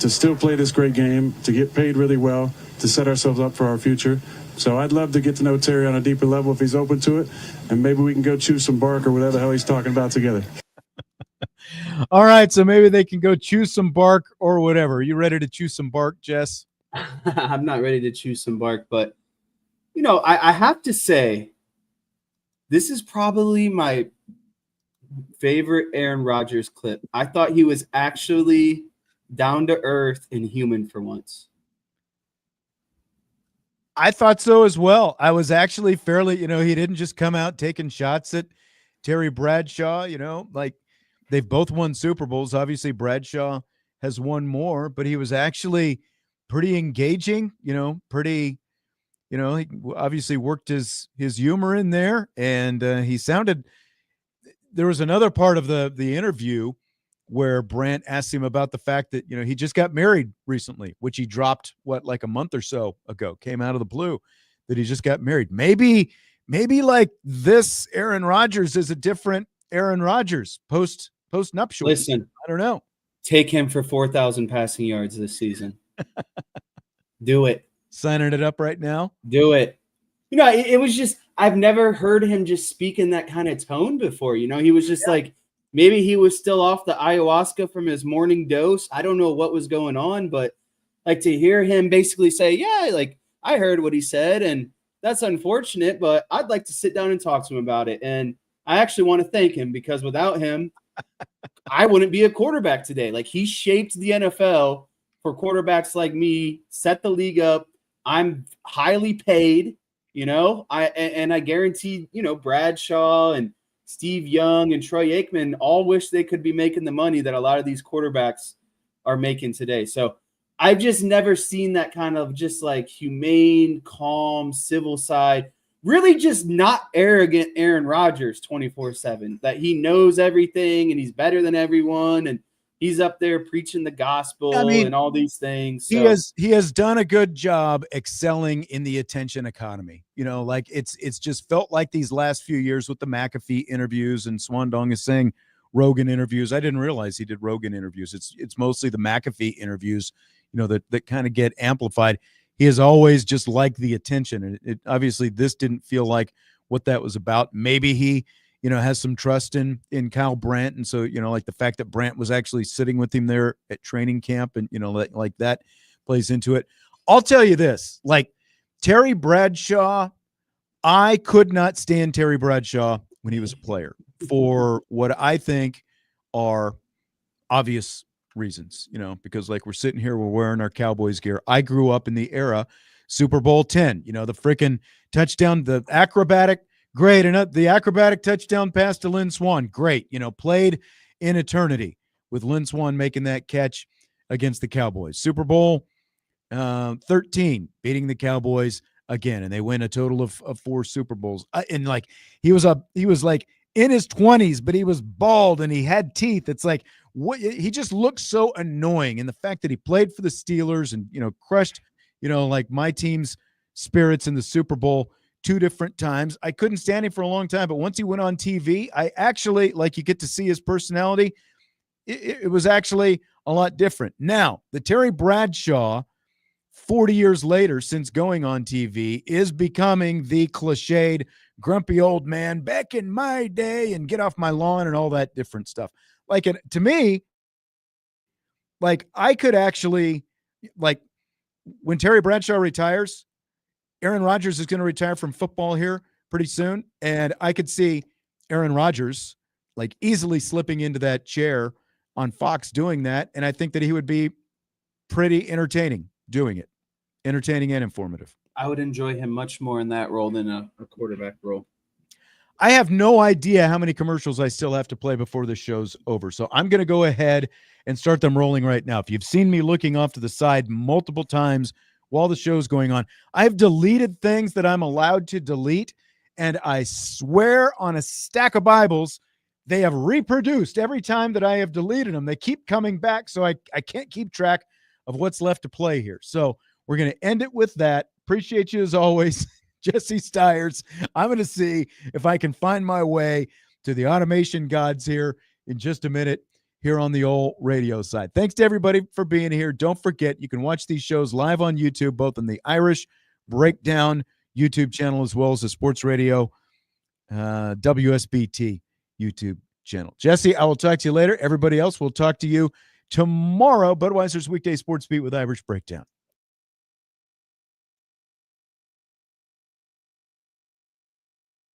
still play this great game, to get paid really well, to set ourselves up for our future. So I'd love to get to know Terry on a deeper level if he's open to it, and maybe we can go chew some bark or whatever the hell he's talking about together. All right, so maybe they can go chew some bark or whatever. Are you ready to chew some bark, Jess? I'm not ready to chew some bark, but, you know, I have to say, this is probably my favorite Aaron Rodgers clip. I thought he was actually down to earth and human for once. I thought so as well. I was actually fairly, you know, he didn't just come out taking shots at Terry Bradshaw, you know, like they've both won Super Bowls. Obviously, Bradshaw has won more, but he was actually pretty engaging, you know, pretty, you know, he obviously worked his humor in there, and he sounded, there was another part of the interview where Brant asked him about the fact that, you know, he just got married recently, which he dropped, like a month or so ago, came out of the blue, that he just got married. Maybe like this Aaron Rodgers is a different Aaron Rodgers post nuptial. Listen, I don't know. Take him for 4,000 passing yards this season. Do it. Signing it up right now. Do it. You know, it was just, I've never heard him just speak in that kind of tone before. You know, he was just like, maybe he was still off the ayahuasca from his morning dose. I don't know what was going on, but like to hear him basically say, yeah, like I heard what he said, and that's unfortunate, but I'd like to sit down and talk to him about it. And I actually want to thank him, because without him, I wouldn't be a quarterback today. Like, he shaped the NFL for quarterbacks like me, set the league up. I'm highly paid, you know, I guarantee, you know, Bradshaw and Steve Young and Troy Aikman all wish they could be making the money that a lot of these quarterbacks are making today. So I've just never seen that kind of just like humane, calm, civil side, really just not arrogant Aaron Rodgers 24/7, that he knows everything and he's better than everyone. And he's up there preaching the gospel and all these things. So. He has done a good job excelling in the attention economy. You know, like it's just felt like these last few years with the McAfee interviews, and Swandong is saying Rogan interviews. I didn't realize he did Rogan interviews. It's mostly the McAfee interviews, you know, that kind of get amplified. He has always just liked the attention, and it obviously this didn't feel like what that was about. Maybe he, you know, has some trust in Kyle Brandt. And so, you know, like the fact that Brandt was actually sitting with him there at training camp, and, you know, like that plays into it. I'll tell you this, like Terry Bradshaw, I could not stand Terry Bradshaw when he was a player for what I think are obvious reasons, you know, because like we're sitting here, we're wearing our Cowboys gear. I grew up in the era Super Bowl 10, you know, the freaking touchdown, the acrobatic, great. And the acrobatic touchdown pass to Lynn Swann, great. You know, played in eternity with Lynn Swann making that catch against the Cowboys. Super Bowl 13, beating the Cowboys again, and they win a total of 4 Super Bowls. And like he was like in his 20s, but he was bald and he had teeth. It's like what he just looked so annoying. And the fact that he played for the Steelers and, you know, crushed, you know, like my team's spirits in the Super Bowl 2 different times. I couldn't stand him for a long time, but once he went on TV, I actually, like, you get to see his personality. It was actually a lot different. Now, the Terry Bradshaw, 40 years later, since going on TV, is becoming the cliched grumpy old man back in my day and get off my lawn and all that different stuff. Like, to me, like, I could actually, like, when Terry Bradshaw retires, Aaron Rodgers is going to retire from football here pretty soon. And I could see Aaron Rodgers like easily slipping into that chair on Fox doing that. And I think that he would be pretty entertaining doing it, entertaining and informative. I would enjoy him much more in that role than a quarterback role. I have no idea how many commercials I still have to play before the show's over. So I'm going to go ahead and start them rolling right now. If you've seen me looking off to the side multiple times while the show's going on, I've deleted things that I'm allowed to delete. And I swear on a stack of Bibles, they have reproduced every time that I have deleted them. They keep coming back. So I can't keep track of what's left to play here. So we're going to end it with that. Appreciate you as always, Jesse Stiers. I'm going to see if I can find my way to the automation gods here in just a minute here on the old radio side. Thanks to everybody for being here. Don't forget, you can watch these shows live on YouTube, both on the Irish Breakdown YouTube channel as well as the Sports Radio WSBT YouTube channel. Jesse, I will talk to you later. Everybody else, we'll talk to you tomorrow. Budweiser's Weekday Sports Beat with Irish Breakdown.